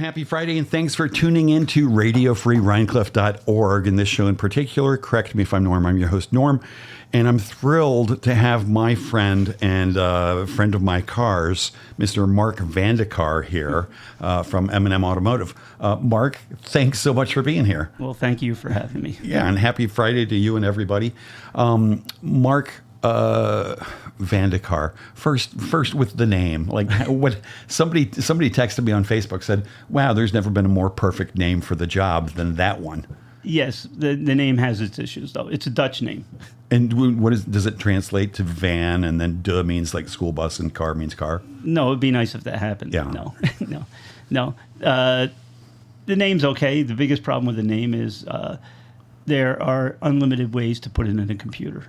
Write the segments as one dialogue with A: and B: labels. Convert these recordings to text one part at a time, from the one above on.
A: happy Friday, and thanks for tuning in to RadioFreeRhinecliff.org. In this show in particular, correct me if I'm Norm, I'm your host, Norm, and I'm thrilled to have my friend and friend of my Carr's, Mr. Mark Vandekar here from M&M Automotive. Mark, thanks so much for being here.
B: Well, thank you for having me.
A: Yeah, and happy Friday to you and everybody. Mark Vandekar. First with the name, like what somebody texted me on Facebook, said, "Wow, there's never been a more perfect name for the job than that one."
B: Yes, the name has its issues though. It's a Dutch name.
A: And does it translate to van, and then de means like school bus and car means car?
B: No, it'd be nice if that happened.
A: Yeah.
B: No. The name's okay. The biggest problem with the name is there are unlimited ways to put it in a computer.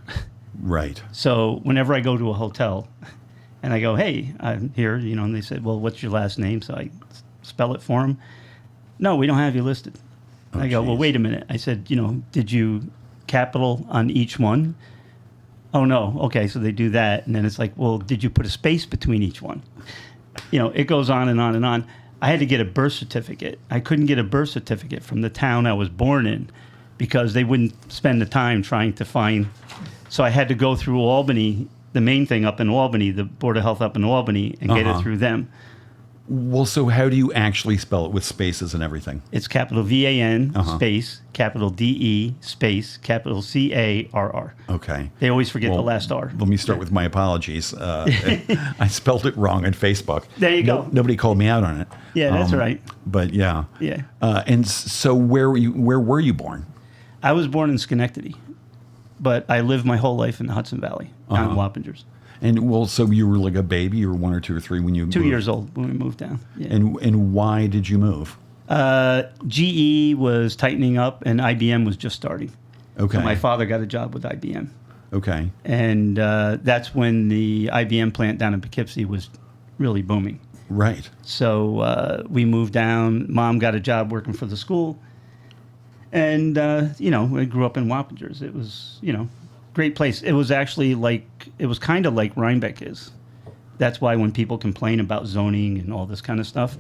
A: Right.
B: So whenever I go to a hotel and I go, "Hey, I'm here," and they said, "Well, what's your last name?" So I spell it for them. "No, we don't have you listed." I go, "Well, wait a minute." I said, "Did you capital on each one?" "Oh, no." Okay, so they do that. And then it's like, "Well, did you put a space between each one?" It goes on and on and on. I had to get a birth certificate. I couldn't get a birth certificate from the town I was born in because they wouldn't spend the time trying to find. So I had to go through Albany, the main thing up in Albany, the Board of Health up in Albany, and get it through them.
A: Well, so how do you actually spell it with spaces and everything?
B: It's capital VAN space, capital DE space, capital CARR.
A: Okay.
B: They always forget the last R.
A: Let me start with my apologies. I spelled it wrong on Facebook.
B: There you go.
A: Nobody called me out on it.
B: Yeah, that's right.
A: But yeah.
B: Yeah.
A: And so where were you born?
B: I was born in Schenectady, but I lived my whole life in the Hudson Valley, down in Wappingers.
A: And so you were like a baby, you were 1 or 2 or 3 when you moved?
B: 2 years old when we moved down. Yeah.
A: And why did you move?
B: GE was tightening up and IBM was just starting.
A: Okay.
B: So my father got a job with IBM.
A: Okay.
B: And that's when the IBM plant down in Poughkeepsie was really booming.
A: Right.
B: So we moved down. Mom got a job working for the school. And, I grew up in Wappingers. It was, great place. It was actually it was kind of like Rhinebeck is. That's why when people complain about zoning and all this kind of stuff,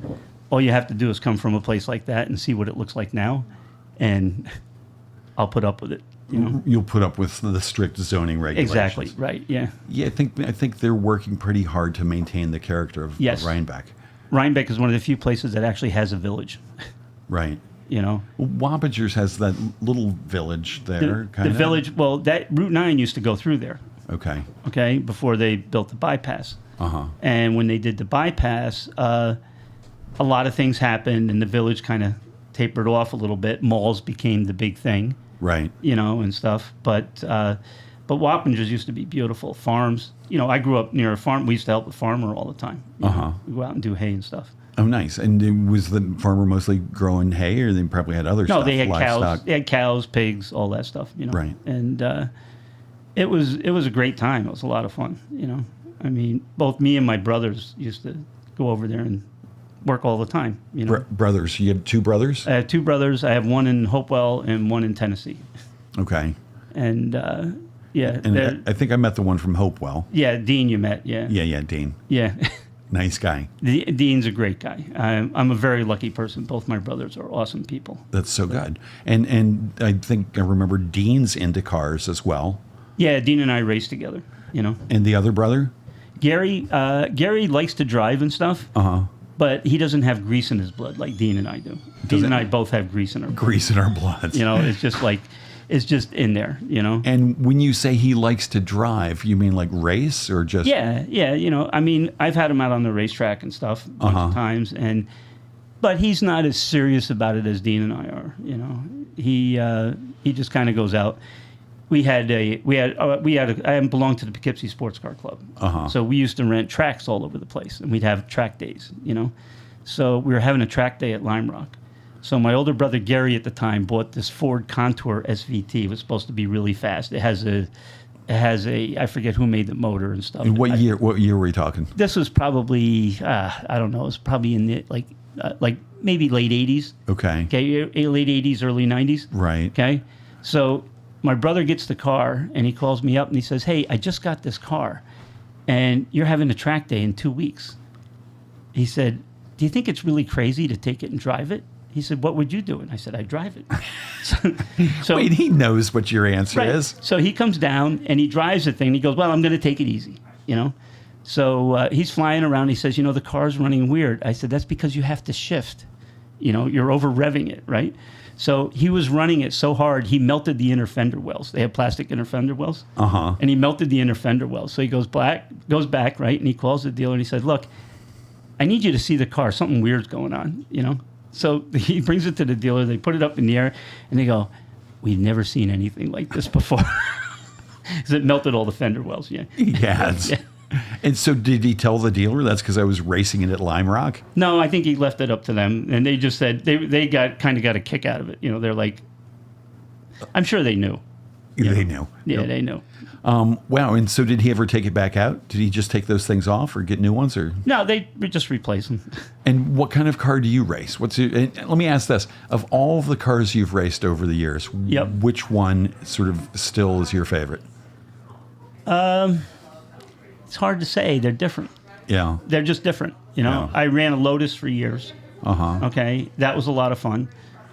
B: all you have to do is come from a place like that and see what it looks like now, and I'll put up with it.
A: You'll put up with the strict zoning regulations.
B: Exactly, right, yeah.
A: Yeah, I think they're working pretty hard to maintain the character of Rhinebeck.
B: Rhinebeck is one of the few places that actually has a village.
A: Right.
B: Wappingers
A: has that little village there.
B: The village, well, that Route 9 used to go through there.
A: Okay.
B: Before they built the bypass.
A: Uh-huh.
B: And when they did the bypass, a lot of things happened, and the village kind of tapered off a little bit. Malls became the big thing.
A: Right.
B: And stuff. But Wappingers used to be beautiful. Farms. I grew up near a farm. We used to help the farmer all the time. We go out and do hay and stuff.
A: Oh, nice. And was the farmer mostly growing hay, or they probably had other stuff?
B: No, they had
A: livestock?
B: cows. They had cows, pigs, all that stuff.
A: Right.
B: And it was a great time. It was a lot of fun. I mean, both me and my brothers used to go over there and work all the time.
A: Brothers. You have 2 brothers?
B: I have 2 brothers. I have one in Hopewell and one in Tennessee.
A: Okay.
B: And yeah.
A: And I think I met the one from Hopewell.
B: Yeah, Dean you met. Yeah.
A: Yeah, Dean.
B: Yeah.
A: Nice guy.
B: Dean's a great guy. I'm a very lucky person. Both my brothers are awesome people.
A: That's so good. And I think I remember Dean's into cars as well.
B: Yeah, Dean and I race together,
A: And the other brother?
B: Gary likes to drive and stuff. But he doesn't have grease in his blood like Dean and I do. Dean and I both have grease in our blood.
A: Grease in our bloods.
B: It's just it's just in there,
A: And when you say he likes to drive, you mean like race or just?
B: Yeah. I mean, I've had him out on the racetrack and stuff a bunch of times, but he's not as serious about it as Dean and I are. He just kind of goes out. I belonged to the Poughkeepsie Sports Car Club, so we used to rent tracks all over the place, and we'd have track days. So we were having a track day at Lime Rock. So my older brother Gary at the time bought this Ford Contour SVT. It was supposed to be really fast. It has a I forget who made the motor and stuff.
A: And what year were we talking?
B: This was probably I don't know. It was probably in the like maybe late 80s.
A: Okay.
B: Late 80s, early 90s.
A: Right.
B: Okay. So my brother gets the car and he calls me up and he says, "Hey, I just got this car, and you're having a track day in 2 weeks." He said, do you think it's really crazy to take it and drive it? He said, what would you do? And I said, I'd drive it. So
A: Wait, he knows what your answer is.
B: So he comes down and he drives the thing. And he goes, well, I'm going to take it easy, you know? So he's flying around. He says, you know, the car's running weird. I said, that's because you have to shift. You know, you're over revving it, right? So he was running it so hard, he melted the inner fender wells. They have plastic inner fender wells.
A: Uh-huh.
B: And he melted the inner fender wells. So he goes back, right? And he calls the dealer and he said, look, I need you to see the car. Something weird's going on, you know? So he brings it to the dealer. They put it up in the air and they go, we've never seen anything like this before. Because it melted all the fender wells, yeah.
A: Yes.
B: Yeah.
A: And so did he tell the dealer that's because I was racing it at Lime Rock?
B: No, I think he left it up to them. And they just said, they got a kick out of it. You know, they're like, I'm sure they knew.
A: They knew.
B: Yeah, they knew.
A: Wow. And so did he ever take it back out? Did he just take those things off or get new ones? Or
B: No, they just replace them.
A: And what kind of car do you race? And let me ask this. Of all of the cars you've raced over the years,
B: Yep.
A: which one sort of still is your favorite?
B: It's hard to say. They're different.
A: Yeah.
B: They're just different. You know,
A: Yeah.
B: I ran a Lotus for years.
A: Uh-huh.
B: Okay. That was a lot of fun.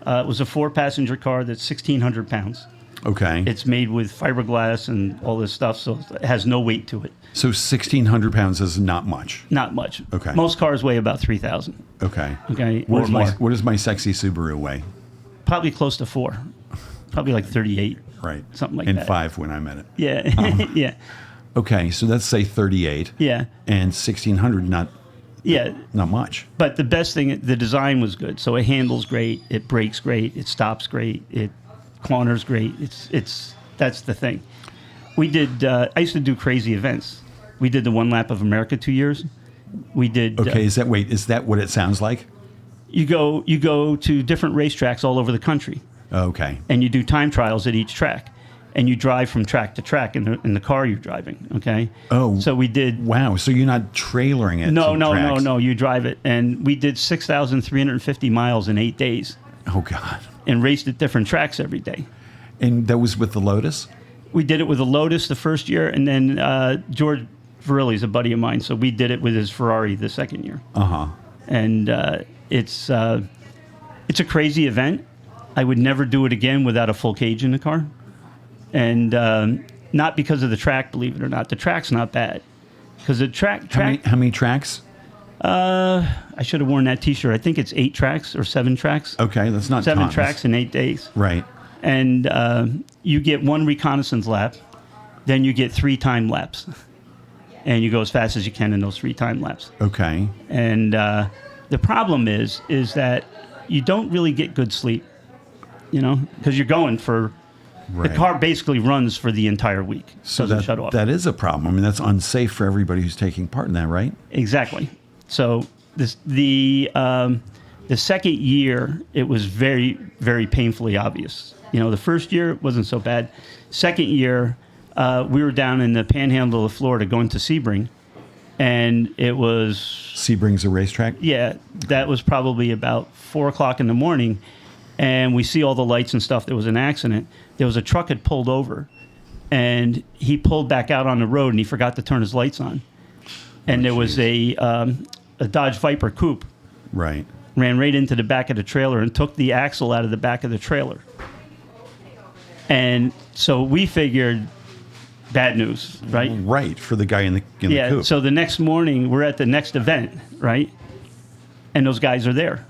B: It was a 4-passenger car that's 1,600 pounds.
A: Okay.
B: It's made with fiberglass and all this stuff, so it has no weight to it.
A: So 1,600 pounds is not much.
B: Not much.
A: Okay.
B: Most cars weigh about 3,000.
A: Okay.
B: Okay.
A: What
B: Or more.
A: what does my sexy Subaru weigh?
B: Probably close to 4. Probably like 38.
A: Right.
B: Something like
A: and
B: that.
A: 5 when I met it.
B: Yeah. Yeah.
A: Okay, so let's say 38.
B: Yeah.
A: And 1,600, not much.
B: But the best thing, the design was good. So it handles great. It brakes great. It stops great. It corners great. That's the thing. We did. I used to do crazy events. We did the One Lap of America 2 years. We did.
A: Okay, is that what it sounds like?
B: You go to different racetracks all over the country,
A: Okay.
B: and you do time trials at each track, and you drive from track to track in the car you're driving. Okay.
A: Oh.
B: So we did.
A: Wow. So you're not trailering it?
B: No.
A: to tracks.
B: You drive it, and we did 6,350 miles in 8 days,
A: Oh God.
B: and raced at different tracks every day.
A: And that was with the Lotus?
B: We did it with a Lotus the first year, and then George Verrilli's a buddy of mine, so we did it with his Ferrari the second year.
A: Uh-huh.
B: And it's a crazy event. I would never do it again without a full cage in the car. And not because of the track, believe it or not. The track's not bad. Because the track...
A: How many tracks?
B: I should have worn that T-shirt. I think it's 8 tracks or 7 tracks.
A: Okay, that's not
B: 7
A: tons.
B: tracks in 8 days.
A: Right.
B: And you get 1 reconnaissance lap, then you get 3 time laps, and you go as fast as you can in those 3 time laps.
A: Okay.
B: And the problem is that you don't really get good sleep, you know, because you're going for
A: Right.
B: the car basically runs for the entire week.
A: So
B: doesn't shut off.
A: that is a problem. I mean, that's unsafe for everybody who's taking part in that, right?
B: Exactly. So the second year, it was very, very painfully obvious. You know, the first year wasn't so bad. Second year, we were down in the panhandle of Florida going to Sebring, and it was...
A: Sebring's a racetrack?
B: Yeah, that was probably about 4 o'clock in the morning, and we see all the lights and stuff. There was an accident. There was a truck had pulled over, and he pulled back out on the road, and he forgot to turn his lights on. And there was a Dodge Viper coupe.
A: Right.
B: Ran right into the back of the trailer and took the axle out of the back of the trailer. And so we figured bad news, right?
A: Right, for the guy in the coupe.
B: So the next morning, we're at the next event, right? And those guys are there.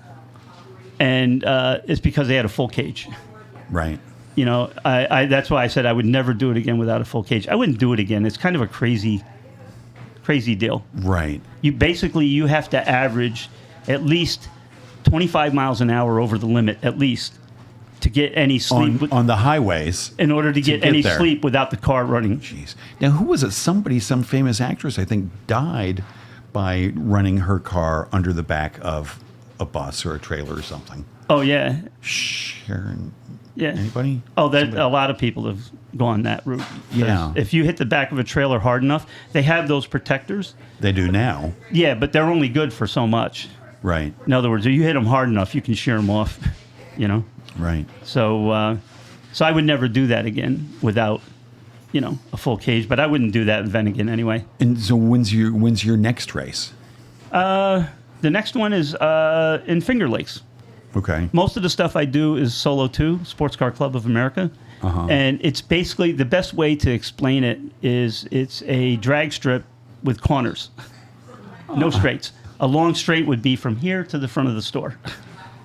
B: And it's because they had a full cage.
A: Right.
B: You know, I that's why I said I would never do it again without a full cage. I wouldn't do it again. It's kind of a crazy deal.
A: Right.
B: You have to average at least 25 miles an hour over the limit, at least, to get any sleep.
A: On the highways.
B: In order to get any
A: there.
B: sleep without the car running.
A: Jeez. Now, who was it? Some famous actress, I think, died by running her car under the back of a bus or a trailer or something.
B: Oh, yeah.
A: Sharon.
B: Yeah.
A: Anybody?
B: Oh, a lot of people have gone that route.
A: Yeah.
B: If you hit the back of a trailer hard enough, they have those protectors.
A: They do now.
B: Yeah, but they're only good for so much.
A: Right.
B: In other words, if you hit them hard enough, you can shear them off, you know?
A: Right.
B: So I would never do that again without, you know, a full cage. But I wouldn't do that event again anyway.
A: And so when's your next race?
B: The next one is in Finger Lakes.
A: Okay.
B: Most of the stuff I do is Solo 2, Sports Car Club of America. And it's basically, the best way to explain it is it's a drag strip with corners. No straights. A long straight would be from here to the front of the store.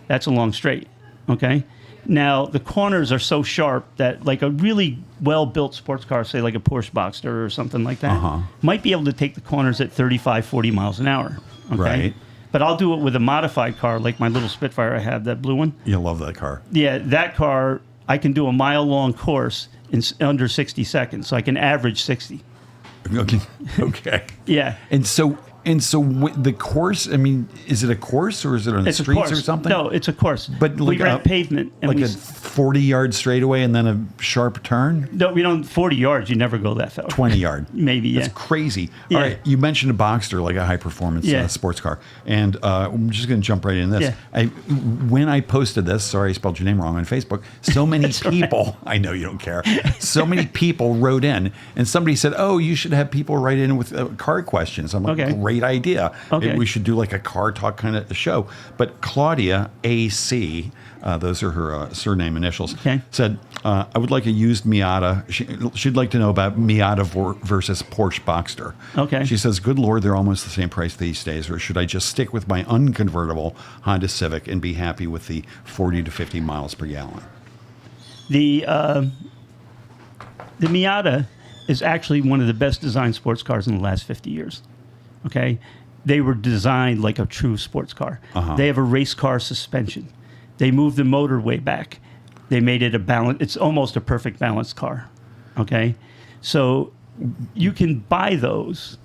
B: That's a long straight, okay? Now, the corners are so sharp that like a really well-built sports car, say like a Porsche Boxster or something like that, might be able to take the corners at 35, 40 miles an hour, okay?
A: Right.
B: But I'll do it with a modified car, like my little Spitfire I have, that blue one.
A: You love that car.
B: Yeah, that car, I can do a mile-long course in under 60 seconds, so I can average 60.
A: Okay.
B: Yeah.
A: And so the course, I mean, is it a course or is it on the streets or something?
B: No, it's a course.
A: But
B: we
A: like
B: rent pavement. And
A: like a 40-yard straightaway and then a sharp turn?
B: No, we don't. 40 yards, you never go that far.
A: 20-yard.
B: Maybe, yeah.
A: That's crazy.
B: Yeah.
A: All right, you mentioned a Boxster, like a high-performance sports car. And I'm just going to jump right in this.
B: Yeah.
A: When I posted this, sorry I spelled your name wrong on Facebook, so many people, I know you don't care, so many people wrote in. And somebody said, oh, you should have people write in with car questions. I'm like,
B: Okay.
A: Great idea.
B: Okay.
A: Maybe we should do like a car talk kind of show. But Claudia AC, those are her surname initials, said, I would like a used Miata. She'd like to know about Miata versus Porsche Boxster.
B: Okay.
A: She says, good Lord, they're almost the same price these days. Or should I just stick with my unconvertible Honda Civic and be happy with the 40 to 50 miles per gallon?
B: The Miata is actually one of the best designed sports cars in the last 50 years. Okay? They were designed like a true sports car. They have a race car suspension. They moved the motor way back. They made it it's almost a perfect balanced car. Okay? So you can buy those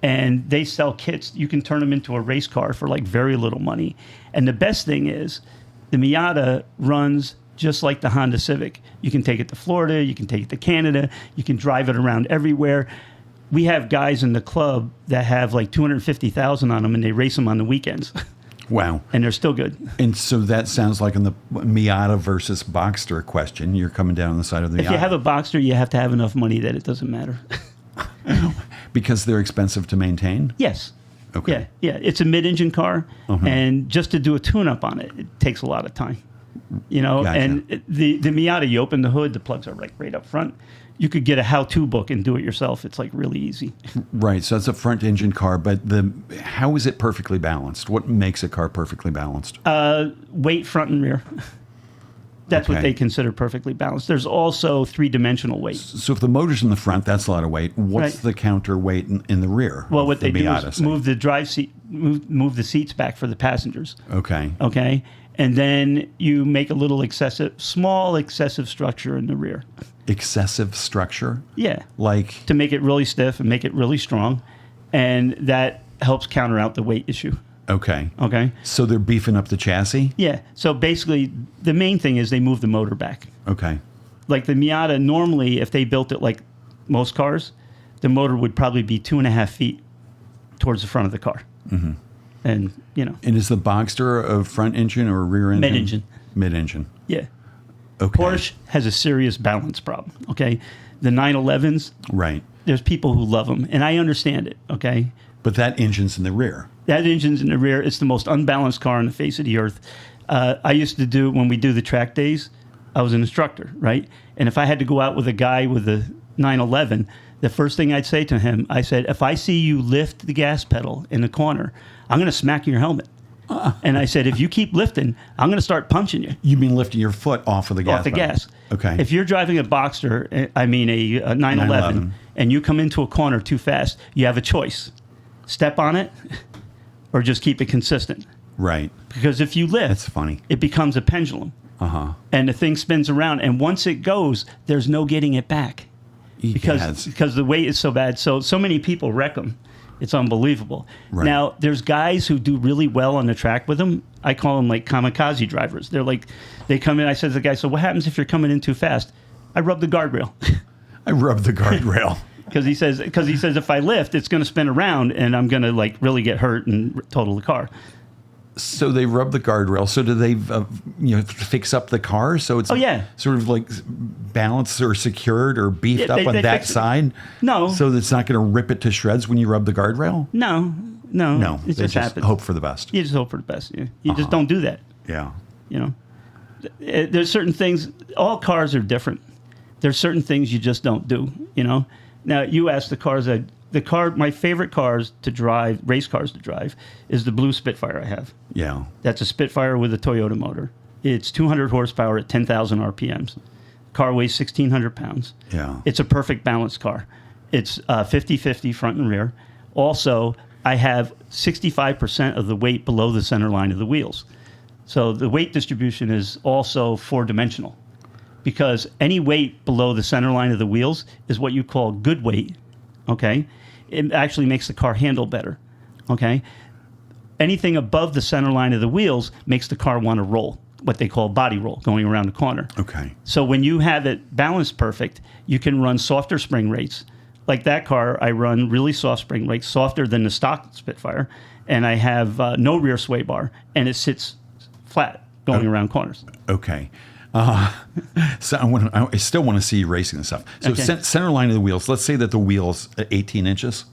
B: and they sell kits. You can turn them into a race car for like very little money. And the best thing is the Miata runs just like the Honda Civic. You can take it to Florida. You can take it to Canada. You can drive it around everywhere. We have guys in the club that have like 250,000 on them, and they race them on the weekends.
A: Wow.
B: And they're still good.
A: And so that sounds like in the Miata versus Boxster question, you're coming down on the side of the Miata.
B: If you have a Boxster, you have to have enough money that it doesn't matter.
A: Because they're expensive to maintain?
B: Yes.
A: Okay.
B: Yeah. It's a mid-engine car, and just to do a tune-up on it, it takes a lot of time. You know,
A: Gotcha.
B: And the Miata, you open the hood, the plugs are like right up front. You could get a how-to book and do it yourself. It's like really easy.
A: Right. So it's a front engine car, but how is it perfectly balanced? What makes a car perfectly balanced?
B: Weight, front and rear. That's what they consider perfectly balanced. There's also three-dimensional weight.
A: So if the motor's in the front, that's a lot of weight. What's the counterweight in the rear?
B: Well, what they do
A: Miata,
B: is move the drive seat, move the seats back for the passengers.
A: Okay.
B: Okay. And then you make a little small excessive structure in the rear.
A: Excessive structure?
B: Yeah.
A: Like?
B: To make it really stiff and make it really strong. And that helps counter out the weight issue.
A: Okay.
B: Okay.
A: So they're beefing up the chassis?
B: Yeah. So basically, the main thing is they move the motor back.
A: Okay.
B: Like the Miata, normally, if they built it like most cars, the motor would probably be 2.5 feet towards the front of the car. Mm-hmm. And, you know.
A: And is the Boxster a front engine or a rear engine?
B: Mid-engine.
A: Mid-engine.
B: Yeah.
A: Okay.
B: Porsche has a serious balance problem, okay? The 911s,
A: right.
B: There's people who love them, and I understand it, okay?
A: But that engine's in the rear.
B: That engine's in the rear. It's the most unbalanced car on the face of the earth. I used to do, when we do the track days, I was an instructor, right? And if I had to go out with a guy with a 911, the first thing I'd say to him, I said, if I see you lift the gas pedal in the corner, I'm going to smack your helmet. And I said, if you keep lifting, I'm going to start punching you.
A: You mean lifting your foot off of the gas?
B: Off the
A: pedal.
B: gas.
A: Okay.
B: If you're driving a Boxster, a 911, and you come into a corner too fast, you have a choice. Step on it or just keep it consistent.
A: Right.
B: Because if you lift,
A: that's funny.
B: It becomes a pendulum. And the thing spins around. And once it goes, there's no getting it back. Because the weight is so bad. So many people wreck them. It's unbelievable. Right. Now, there's guys who do really well on the track with them. I call them like kamikaze drivers. They're like, they come in. I said to the guy, so what happens if you're coming in too fast? I rub the guardrail.
A: I rub the guardrail.
B: Because he says if I lift, it's going to spin around and I'm going to like really get hurt and total the car.
A: So they rub the guardrail. So do they, fix up the car so it's sort of like balanced or secured or beefed up on that side?
B: No.
A: So it's not going to rip it to shreds when you rub the guardrail?
B: No. No,
A: No,
B: it
A: they
B: just happens.
A: hope for the best.
B: You just hope for the best. You just don't do that.
A: Yeah.
B: You know, there's certain things. All cars are different. There's certain things you just don't do. You know. Now you asked my favorite cars to drive, race cars to drive, is the blue Spitfire I have.
A: Yeah.
B: That's a Spitfire with a Toyota motor. It's 200 horsepower at 10,000 RPMs. Car weighs 1,600 pounds.
A: Yeah.
B: It's a perfect balanced car. It's 50-50 front and rear. Also, I have 65% of the weight below the center line of the wheels. So the weight distribution is also four-dimensional, because any weight below the center line of the wheels is what you call good weight, okay? It actually makes the car handle better, okay? Anything above the center line of the wheels makes the car want to roll, what they call body roll, going around the corner.
A: Okay.
B: So when you have it balanced perfect, you can run softer spring rates. Like that car, I run really soft spring rates, softer than the stock Spitfire, and I have no rear sway bar, and it sits flat going around corners.
A: Okay. So I still want to see you racing and stuff. So
B: Okay.
A: Center line of the wheels. Let's say that the wheel's 18 inches.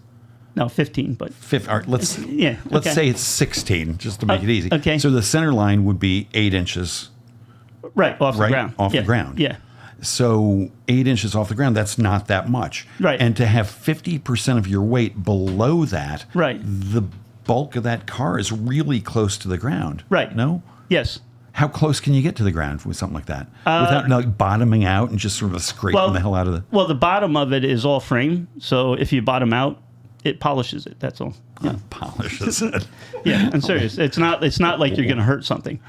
B: No, 15, but
A: All right, let's
B: yeah.
A: let's
B: okay.
A: say it's 16, just to make it easy.
B: okay.
A: So the center line would be 8 inches.
B: Right, off
A: Right,
B: the ground.
A: off the
B: Yeah,
A: ground.
B: Yeah.
A: So 8 inches off the ground, that's not that much.
B: Right.
A: And to have 50% of your weight below that,
B: Right.
A: the bulk of that car is really close to the ground.
B: Right.
A: No?
B: Yes.
A: How close can you get to the ground with something like that? Without like bottoming out and just sort of scraping the hell out of the...
B: Well, the bottom of it is all frame, so if you bottom out, it polishes it. That's all. Yeah,
A: Polishes it.
B: yeah. I'm serious. It's not like you're going to hurt something.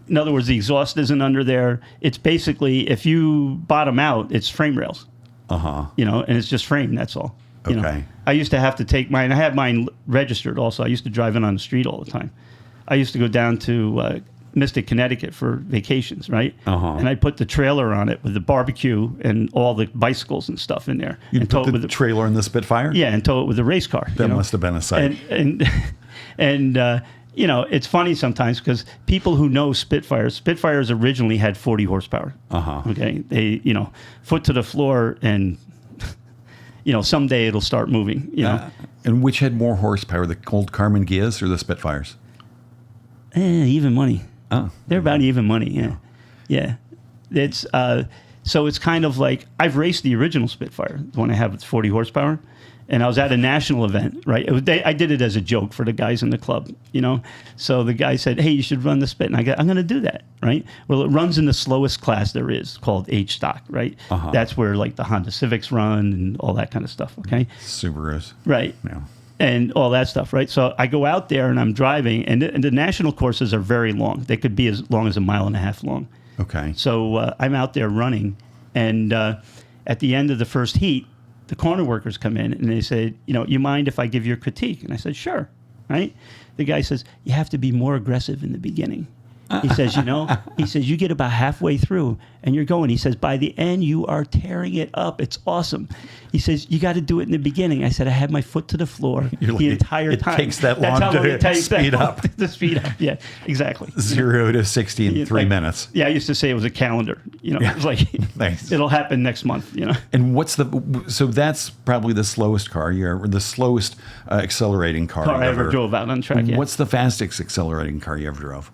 B: In other words, the exhaust isn't under there. It's basically, if you bottom out, it's frame rails.
A: Uh-huh.
B: You know, and it's just frame. That's all. You know.
A: Okay.
B: I used to have to take mine. I had mine registered also. I used to drive it on the street all the time. I used to go down to Mystic, Connecticut for vacations, right?
A: Uh-huh.
B: And I put the trailer on it with the barbecue and all the bicycles and stuff in there.
A: You
B: and tow
A: put
B: it
A: the
B: with
A: trailer in the Spitfire?
B: yeah, and tow it with a race car.
A: That must have been a sight.
B: And you know, it's funny sometimes because people who know Spitfires originally had 40 horsepower.
A: Uh-huh.
B: Okay, they, you know, foot to the floor, and you know, someday it'll start moving. You know,
A: And which had more horsepower, the old Carmen Gias or the Spitfires?
B: even money.
A: Oh.
B: They're about even money. Yeah. It's so it's kind of like, I've raced the original Spitfire, the one I have with 40 horsepower, and I was at a national event, right? I did it as a joke for the guys in the club, you know. So the guy said, "Hey, you should run the Spit," and I go, "I'm going to do that," right? Well, it runs in the slowest class there is, called H stock, right?
A: Uh-huh.
B: That's where like the Honda Civics run and all that kind of stuff. Okay,
A: Subarus.
B: right.
A: Yeah.
B: And all that stuff, right? So I go out there and I'm driving, and the national courses are very long. They could be as long as 1.5 miles long.
A: Okay.
B: So I'm out there running, and at the end of the first heat, the corner workers come in and they say, you know, you mind if I give you a critique? And I said, sure, right? The guy says, you have to be more aggressive in the beginning. He says, you know, he says, you get about halfway through and you're going. He says, by the end, you are tearing it up. It's awesome. He says, you got to do it in the beginning. I said, I had my foot to the floor the entire time.
A: It takes that long
B: That's how
A: to
B: it takes
A: speed up.
B: To speed up, yeah, exactly.
A: 0 to 60 in 3 minutes.
B: Yeah, I used to say it was a calendar. You know, it was like,
A: Nice.
B: it'll happen next month, you know.
A: And so that's probably the slowest car the slowest accelerating car
B: Car
A: you
B: I ever drove out on track, yeah.
A: What's the fastest accelerating car you ever drove?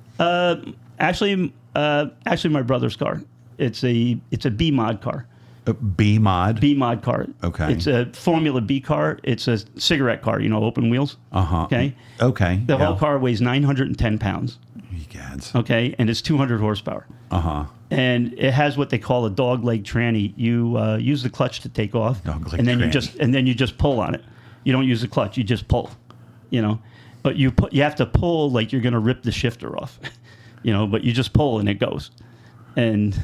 B: Actually, my brother's car. It's a B mod car.
A: A B mod?
B: B mod car.
A: Okay.
B: It's a Formula B car. It's a cigarette car, you know, open wheels.
A: Uh-huh.
B: Okay.
A: Okay.
B: The whole car weighs 910 pounds.
A: Egads.
B: Okay. And it's 200 horsepower.
A: Uh-huh.
B: And it has what they call a dog leg tranny. You use the clutch to take off,
A: Dog leg
B: and then
A: tranny.
B: you just pull on it. You don't use the clutch. You just pull, you know. But you have to pull like you're going to rip the shifter off. You know, but you just pull and it goes. And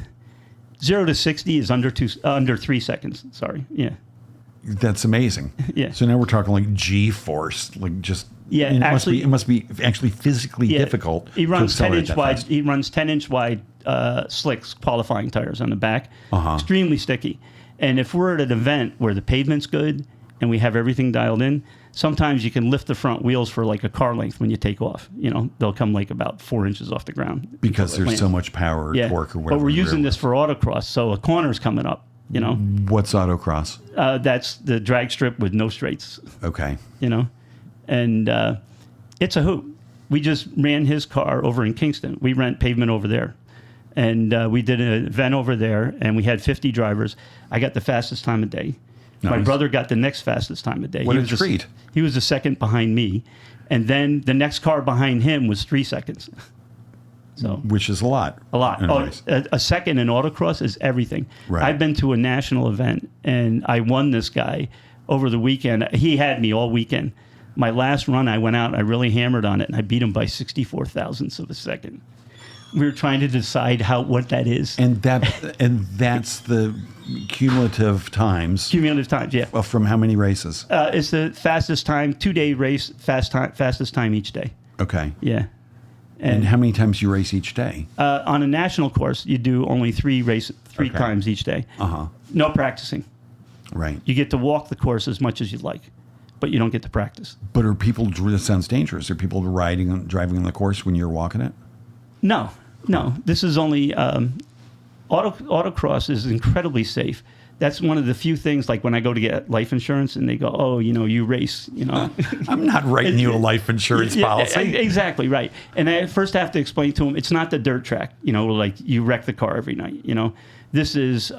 B: 0 to 60 is under 3 seconds. Sorry. Yeah.
A: That's amazing.
B: Yeah.
A: So now we're talking like G-force, like just...
B: Yeah,
A: and
B: actually...
A: it must be actually physically
B: Yeah.
A: difficult
B: He runs
A: to accelerate
B: 10-inch
A: that
B: wide.
A: fast.
B: He runs 10-inch wide slicks, qualifying tires on the back.
A: Uh-huh.
B: Extremely sticky. And if we're at an event where the pavement's good and we have everything dialed in, sometimes you can lift the front wheels for like a car length when you take off. You know, they'll come like about 4 inches off the ground.
A: Because
B: before they
A: there's
B: land.
A: so much power or torque or whatever.
B: But we're
A: in the
B: using
A: rear
B: this for autocross, so a corner's coming up, you know.
A: What's autocross?
B: That's the drag strip with no straights,
A: Okay.
B: you know. And It's a hoot. We just ran his car over in Kingston. We rent pavement over there. And we did an event over there, and we had 50 drivers. I got the fastest time of day.
A: Nice.
B: My brother got the next fastest time of day.
A: What a treat.
B: He was the second behind me. And then the next car behind him was 3 seconds. So,
A: which is a lot.
B: A lot. A second in autocross is everything.
A: Right.
B: I've been to a national event, and I won this guy over the weekend. He had me all weekend. My last run, I went out, and I really hammered on it, and I beat him by 64 thousandths of a second. We were trying to decide what that is.
A: And that's the cumulative times.
B: Cumulative times, yeah.
A: Well, from how many races?
B: It's the fastest time, 2-day race, fastest time each day.
A: Okay.
B: Yeah.
A: And how many times you race each day?
B: On a national course, you do only three times each day. No practicing.
A: Right.
B: You get to walk the course as much as you'd like, but you don't get to practice.
A: But are people? This sounds dangerous. Are people driving on the course when you're walking it?
B: No. This is only autocross is incredibly safe. That's one of the few things, like when I go to get life insurance and they go, oh, you race,
A: I'm not writing you a life insurance policy.
B: Exactly, right. And I first have to explain to them, it's not the dirt track, like you wreck the car every night, This is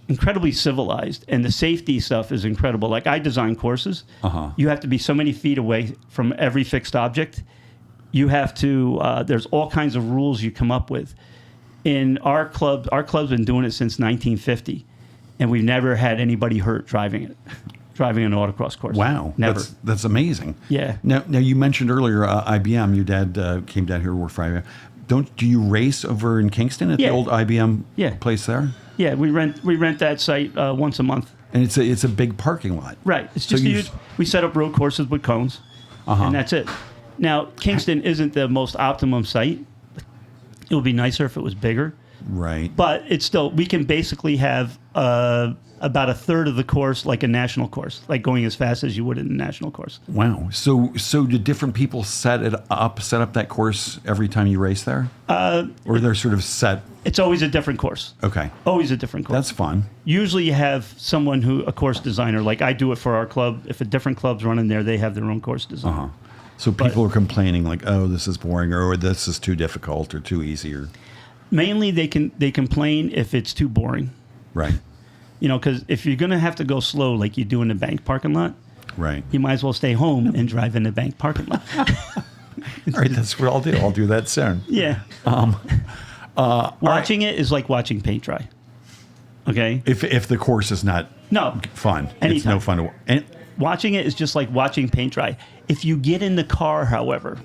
B: incredibly civilized, and the safety stuff is incredible. Like I design courses. You have to be so many feet away from every fixed object. You have to, there's all kinds of rules you come up with. In our club's been doing it since 1950, and we've never had anybody hurt driving an autocross course.
A: Wow.
B: Never.
A: That's amazing.
B: Yeah.
A: Now you mentioned earlier IBM. Your dad came down here to work for IBM. Do you race over in Kingston at the old IBM place there?
B: Yeah, we rent that site once a month.
A: And it's a big parking lot.
B: Right. It's just huge. We set up road courses with cones, and that's it. Now, Kingston isn't the most optimum site. It would be nicer if it was bigger.
A: Right.
B: But it's still, we can basically have about a third of the course like a national course, like going as fast as you would in a national course.
A: Wow. So do different people set up that course every time you race there? Or they're sort of set?
B: It's always a different course.
A: Okay.
B: Always a different course.
A: That's fun.
B: Usually you have someone a course designer, like I do it for our club. If a different club's running there, they have their own course design.
A: So people are complaining like, oh, this is boring, or this is too difficult, or too easy, or...
B: Mainly they complain if it's too boring.
A: Right.
B: Because if you're going to have to go slow like you do in the bank parking lot,
A: right,
B: you might as well stay home and drive in the bank parking lot.
A: All right, that's what I'll do. I'll do that soon.
B: Yeah. Watching it is like watching paint dry. Okay?
A: If the course is not fun.
B: Anytime.
A: It's no fun to
B: watching it is just like watching paint dry. If you get in the car, however,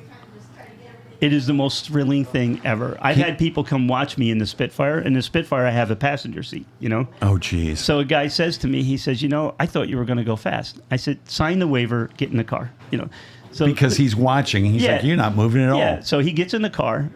B: it is the most thrilling thing ever. I've had people come watch me in the Spitfire. In the Spitfire, I have a passenger seat,
A: Oh, geez.
B: So a guy says to me, he says, I thought you were going to go fast. I said, sign the waiver, get in the car, So
A: because he's watching, he's like, you're not moving at all.
B: Yeah, so he gets in the car,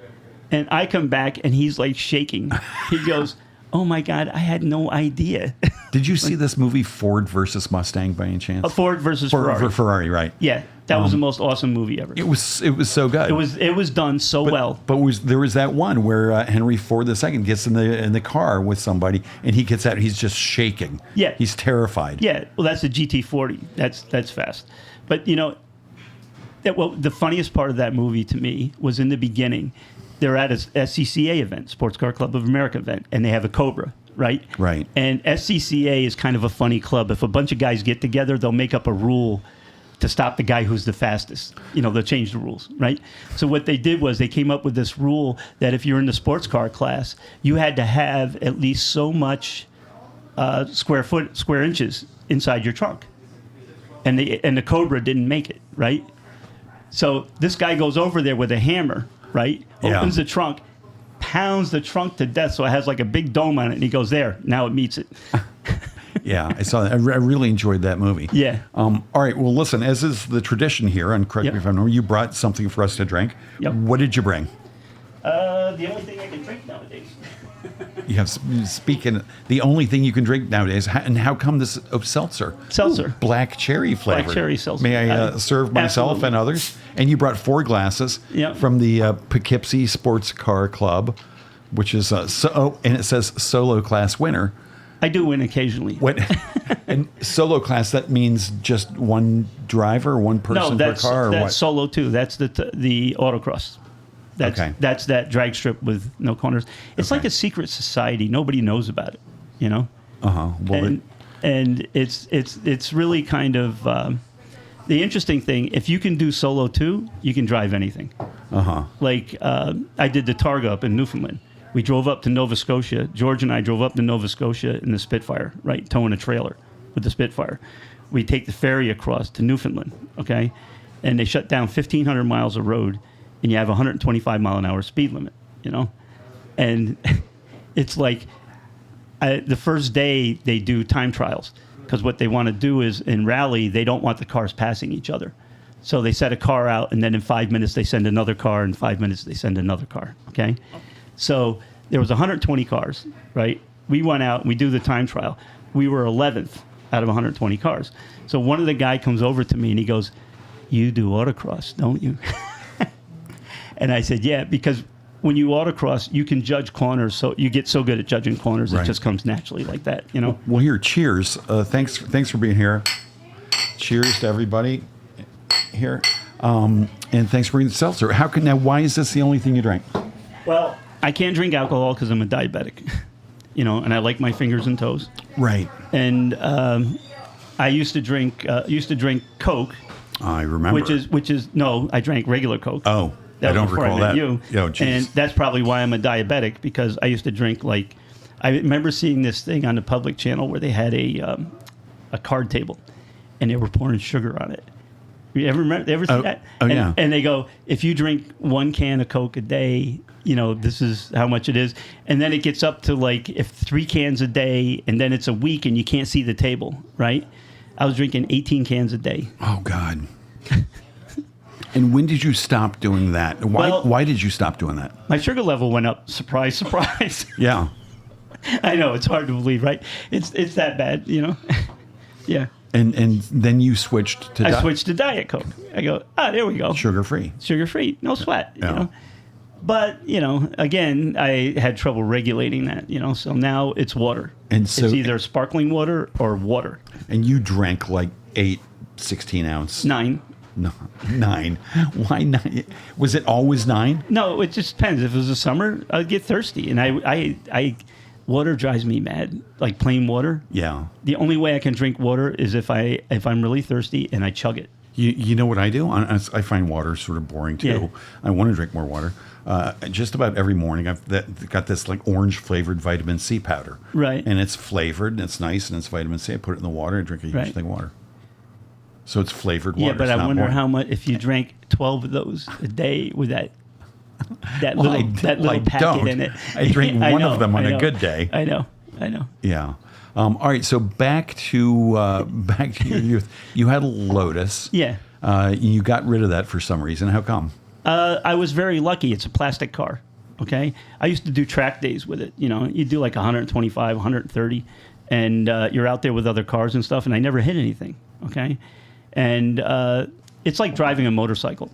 B: and I come back, and he's like shaking. He goes, oh, my God, I had no idea.
A: Did you see this movie, Ford versus Mustang, by any chance?
B: Ford versus Ferrari.
A: Ferrari, right.
B: Yeah, that was the most awesome movie ever.
A: It was so good.
B: It was done so well.
A: But there was that one where Henry Ford II gets in the car with somebody, and he gets out, he's just shaking.
B: Yeah.
A: He's terrified.
B: Yeah, well, that's the GT40. That's fast. But, the funniest part of that movie to me was in the beginning. They're at a SCCA event, Sports Car Club of America event, and they have a Cobra, right?
A: Right.
B: And SCCA is kind of a funny club. If a bunch of guys get together, they'll make up a rule to stop the guy who's the fastest. They'll change the rules, right? So what they did was they came up with this rule that if you're in the sports car class, you had to have at least so much square inches inside your trunk. And the Cobra didn't make it, right? So this guy goes over there with a hammer, right? Opens the trunk, pounds the trunk to death, so it has like a big dome on it, and he goes, there, now it meets it.
A: Yeah, I saw that. I really enjoyed that movie.
B: Yeah.
A: All right, well, listen, as is the tradition here, and correct me if I'm wrong, you brought something for us to drink.
B: Yep.
A: What did you bring?
B: The only thing I can drink nowadays.
A: You have, speaking, the only thing you can drink nowadays, and how come this seltzer?
B: Seltzer.
A: Ooh, black cherry flavor.
B: Black cherry seltzer.
A: May I serve myself
B: absolutely.
A: and others? And you brought 4 glasses from the Poughkeepsie Sports Car Club, which is, and it says solo class winner.
B: I do win occasionally.
A: What? And solo class, that means just one driver, one person per car? Or
B: that's
A: what?
B: solo too. That's the autocross. That's that drag strip with no corners. It's like a secret society. Nobody knows about it, you know?
A: Well,
B: and it's really kind of the interesting thing. If you can do solo too, you can drive anything. Like I did the Targa up in Newfoundland. We drove up to Nova Scotia. George and I drove up to Nova Scotia in the Spitfire, right, towing a trailer with the Spitfire. We take the ferry across to Newfoundland, okay? And they shut down 1,500 miles of road, and you have a 125 mile an hour speed limit, you know? And it's like the first day they do time trials, because what they want to do is in rally, they don't want the cars passing each other. So they set a car out, and then in 5 minutes they send another car, and 5 minutes they send another car, okay? So there was 120 cars, right? We went out and we do the time trial. We were 11th out of 120 cars. So one of the guy comes over to me and he goes, "You do autocross, don't you?" And I said, "Yeah, because when you autocross, you can judge corners. So you get so good at judging corners,
A: Right.
B: It just comes naturally like that, you know."
A: Well, here, cheers. Thanks for being here. Cheers to everybody here. And thanks for bringing the seltzer. Why is this the only thing you drank?
B: Well, I can't drink alcohol because I'm a diabetic, you know, and I like my fingers and toes.
A: Right.
B: And I used to drink Coke.
A: I remember.
B: I drank regular Coke.
A: Oh,
B: That
A: I don't
B: was before
A: recall
B: I met
A: that.
B: you.
A: Oh, geez.
B: And that's probably why I'm a diabetic, because I used to drink I remember seeing this thing on the public channel where they had a card table, and they were pouring sugar on it. You ever see that?
A: Yeah.
B: And they go, if you drink 1 can of Coke a day, you know, this is how much it is. And then it gets up to if 3 cans a day, and then it's a week and you can't see the table, right? I was drinking 18 cans a day.
A: Oh, God. And when did you stop doing that? Why did you stop doing that?
B: My sugar level went up. Surprise, surprise.
A: Yeah.
B: I know, it's hard to believe, right? It's that bad, you know? Yeah.
A: And then you switched to
B: I switched to Diet Coke. I go, there we go.
A: sugar-free.
B: Sugar-free, no sweat,
A: Yeah.
B: you know? But, you know, again, I had trouble regulating that, you know? So now it's water.
A: And so-
B: it's either sparkling water or water.
A: And you drank 8 16-ounce.
B: 9.
A: No, 9. Why 9? Was it always 9?
B: No, it just depends. If it was the summer, I'd get thirsty. And I water drives me mad, like plain water.
A: Yeah.
B: The only way I can drink water is if I'm really thirsty and I chug it.
A: You know what I do? I find water sort of boring too.
B: Yeah.
A: I want to drink more water. Just about every morning, I've got this orange flavored vitamin C powder.
B: Right.
A: And it's flavored and it's nice and it's vitamin C. I put it in the water and drink a huge
B: Right.
A: thing of water. So it's flavored water.
B: Yeah, but
A: It's
B: I
A: not
B: wonder
A: boring.
B: how much if you drank 12 of those a day with that little
A: I
B: packet
A: don't.
B: in it.
A: I drink
B: I
A: one
B: know,
A: of them on
B: I
A: a
B: know.
A: good day.
B: I know.
A: Yeah. All right. So back to your youth. You had a Lotus.
B: Yeah.
A: You got rid of that for some reason. How come?
B: I was very lucky. It's a plastic car. Okay. I used to do track days with it. You know, you do 125, 130, and you're out there with other cars and stuff. And I never hit anything. Okay. And it's like driving a motorcycle.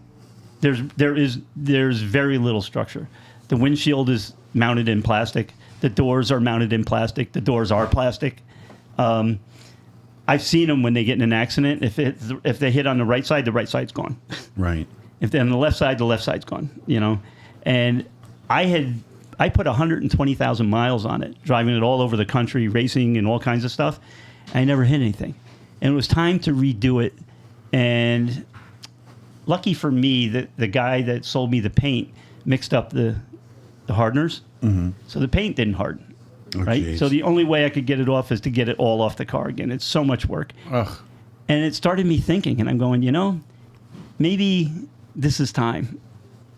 B: There's very little structure. The windshield is mounted in plastic. The doors are mounted in plastic. The doors are plastic. I've seen them when they get in an accident. If they hit on the right side's gone.
A: Right.
B: If they're on the left side's gone. You know, and I put 120,000 miles on it, driving it all over the country, racing and all kinds of stuff. I never hit anything, and it was time to redo it. And lucky for me, that the guy that sold me the paint mixed up the hardeners, so the paint didn't harden.
A: Oh,
B: right.
A: geez.
B: So the only way I could get it off is to get it all off the car again. It's so much work.
A: Ugh.
B: And it started me thinking, and I'm going, maybe this is time,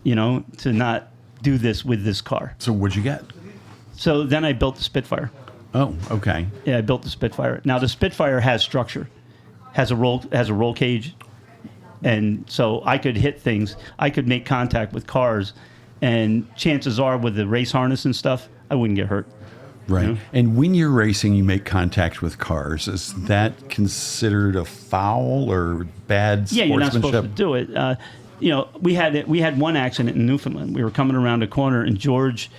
B: to not do this with this car.
A: So what'd you get?
B: So then I built the Spitfire.
A: Oh, okay.
B: Yeah, I built the Spitfire. Now the Spitfire has structure, has a roll cage, and so I could hit things. I could make contact with cars, and chances are with the race harness and stuff, I wouldn't get hurt.
A: Right.
B: You know?
A: And when you're racing, you make contact with cars. Is that considered a foul or bad sportsmanship?
B: Yeah, you're not supposed to do it. We had one accident in Newfoundland. We were coming around a corner, and George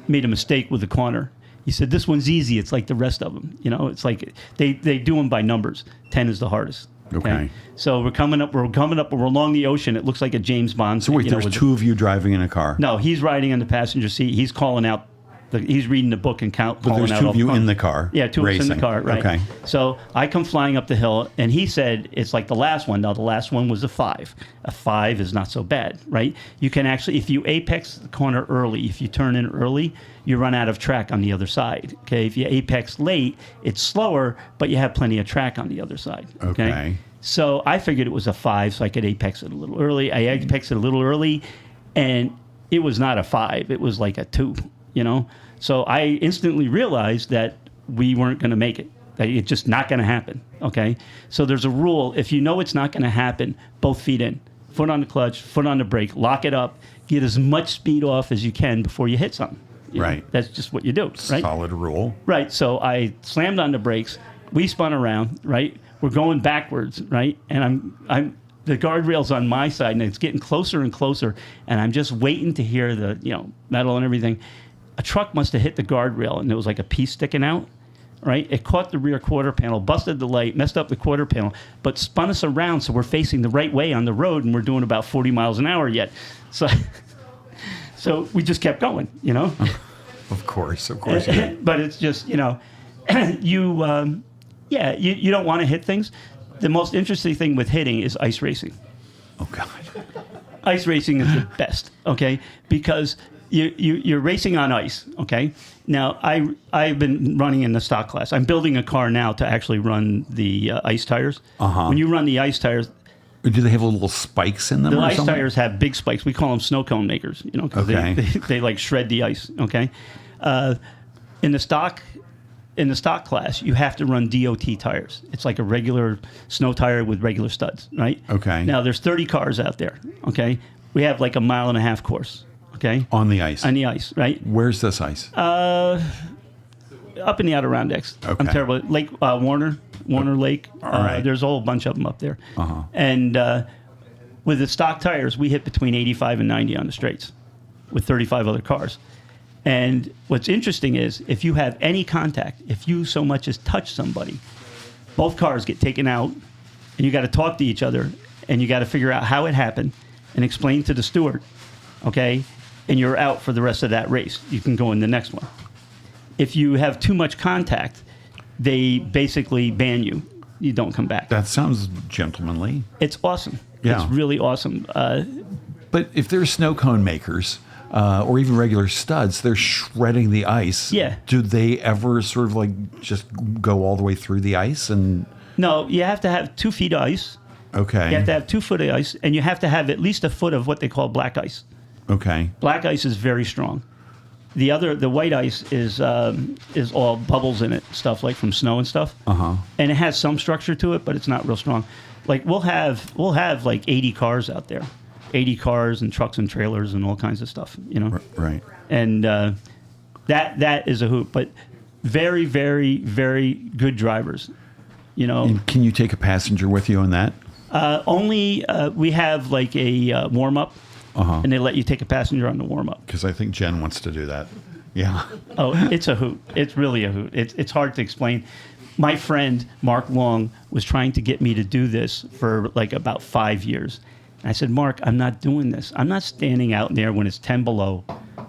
B: made a mistake with the corner. He said, this one's easy. It's like the rest of them. It's like they do them by numbers. 10 is the hardest.
A: Okay.
B: So we're coming up, we're along the ocean. It looks like a James Bond.
A: So wait, there's two of you driving in a car?
B: No, he's riding in the passenger seat. He's calling out, he's reading the book and calling out.
A: But there's two of you in the car.
B: Yeah, two of us in the car, right.
A: Okay.
B: So I come flying up the hill, and he said it's like the last one. Now, the last one was a 5. A 5 is not so bad, right? You can actually, if you apex the corner early, if you turn in early, you run out of track on the other side. Okay, if you apex late, it's slower, but you have plenty of track on the other side. Okay. So I figured it was a 5, so I could apex it a little early. I apexed it a little early, and it was not a 5. It was like a 2, So I instantly realized that we weren't going to make it. That it's just not going to happen, okay? So there's a rule. If you know it's not going to happen, both feet in. Foot on the clutch, foot on the brake, lock it up, get as much speed off as you can before you hit something.
A: Right.
B: That's just what you do, right?
A: Solid rule.
B: Right. So I slammed on the brakes. We spun around, right? We're going backwards, right? And I'm the guardrail's on my side, and it's getting closer and closer, and I'm just waiting to hear the, metal and everything. A truck must have hit the guardrail, and there was like a piece sticking out, right? It caught the rear quarter panel, busted the light, messed up the quarter panel, but spun us around so we're facing the right way on the road, and we're doing about 40 miles an hour yet. So we just kept going,
A: Of course you did.
B: But it's just, you don't want to hit things. The most interesting thing with hitting is ice racing.
A: Oh, God.
B: Ice racing is the best, okay? Because you're racing on ice, okay? Now, I've been running in the stock class. I'm building a car now to actually run the ice tires.
A: Uh-huh.
B: When you run the ice tires...
A: Do they have little spikes in them
B: the
A: or
B: ice
A: something?
B: tires have big spikes. We call them snow cone makers, because they like shred the ice, okay? In the stock class, you have to run DOT tires. It's like a regular snow tire with regular studs, right?
A: Okay.
B: Now, there's 30 cars out there, okay? We have like a 1.5 mile course, okay?
A: On the ice?
B: On the ice, right?
A: Where's this ice?
B: Up in the Adirondacks.
A: Okay.
B: I'm terrible. Lake Warner Lake.
A: All right.
B: There's a whole bunch of them up there.
A: Uh-huh.
B: And with the stock tires, we hit between 85 and 90 on the straights with 35 other cars. And what's interesting is if you have any contact, if you so much as touch somebody, both cars get taken out, and you got to talk to each other, and you got to figure out how it happened and explain to the steward, okay? And you're out for the rest of that race. You can go in the next one. If you have too much contact, they basically ban you. You don't come back.
A: That sounds gentlemanly.
B: It's awesome.
A: Yeah.
B: It's really awesome.
A: But if they're snow cone makers, or even regular studs, they're shredding the ice.
B: Yeah.
A: Do they ever sort of like just go all the way through the ice? And
B: No, you have to have 2 feet of ice.
A: Okay.
B: You have to have 2 foot of ice, and you have to have at least a foot of what they call black ice.
A: Okay.
B: Black ice is very strong. The white ice is all bubbles in it, stuff like from snow and stuff.
A: Uh-huh.
B: And it has some structure to it, but it's not real strong. Like we'll have like 80 cars out there, 80 cars and trucks and trailers and all kinds of stuff,
A: Right.
B: And that is a hoop, but very, very, very good drivers,
A: And can you take a passenger with you on that?
B: Only we have like a warm up.
A: Uh-huh.
B: And they let you take a passenger on the warm-up.
A: Because I think Jen wants to do that. Yeah.
B: Oh, it's a hoot. It's really a hoot. It's hard to explain. My friend, Mark Long, was trying to get me to do this for like about 5 years. And I said, Mark, I'm not doing this. I'm not standing out there when it's 10 below.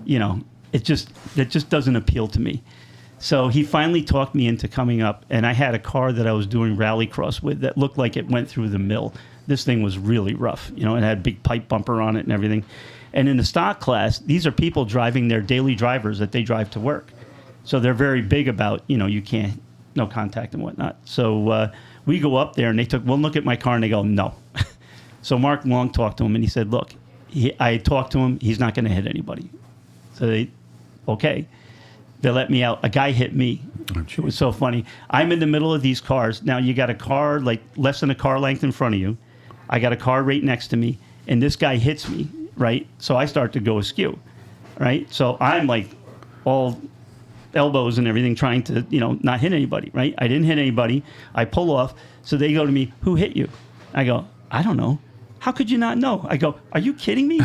B: That just doesn't appeal to me. So he finally talked me into coming up, and I had a car that I was doing rallycross with that looked like it went through the mill. This thing was really rough. It had a big pipe bumper on it and everything. And in the stock class, these are people driving their daily drivers that they drive to work. So they're very big about, you can't, no contact and whatnot. So we go up there, and they took one look at my car, and they go, no. So Mark Long talked to him, and he said, look, I talked to him. He's not going to hit anybody. So okay. They let me out. A guy hit me.
A: Oh,
B: it was so funny. I'm in the middle of these cars. Now, you got a car like less than a car length in front of you. I got a car right next to me, and this guy hits me, right? So I start to go askew, right? So I'm like all elbows and everything trying to, not hit anybody, right? I didn't hit anybody. I pull off. So they go to me, who hit you? I go, I don't know. How could you not know? I go, are you kidding me?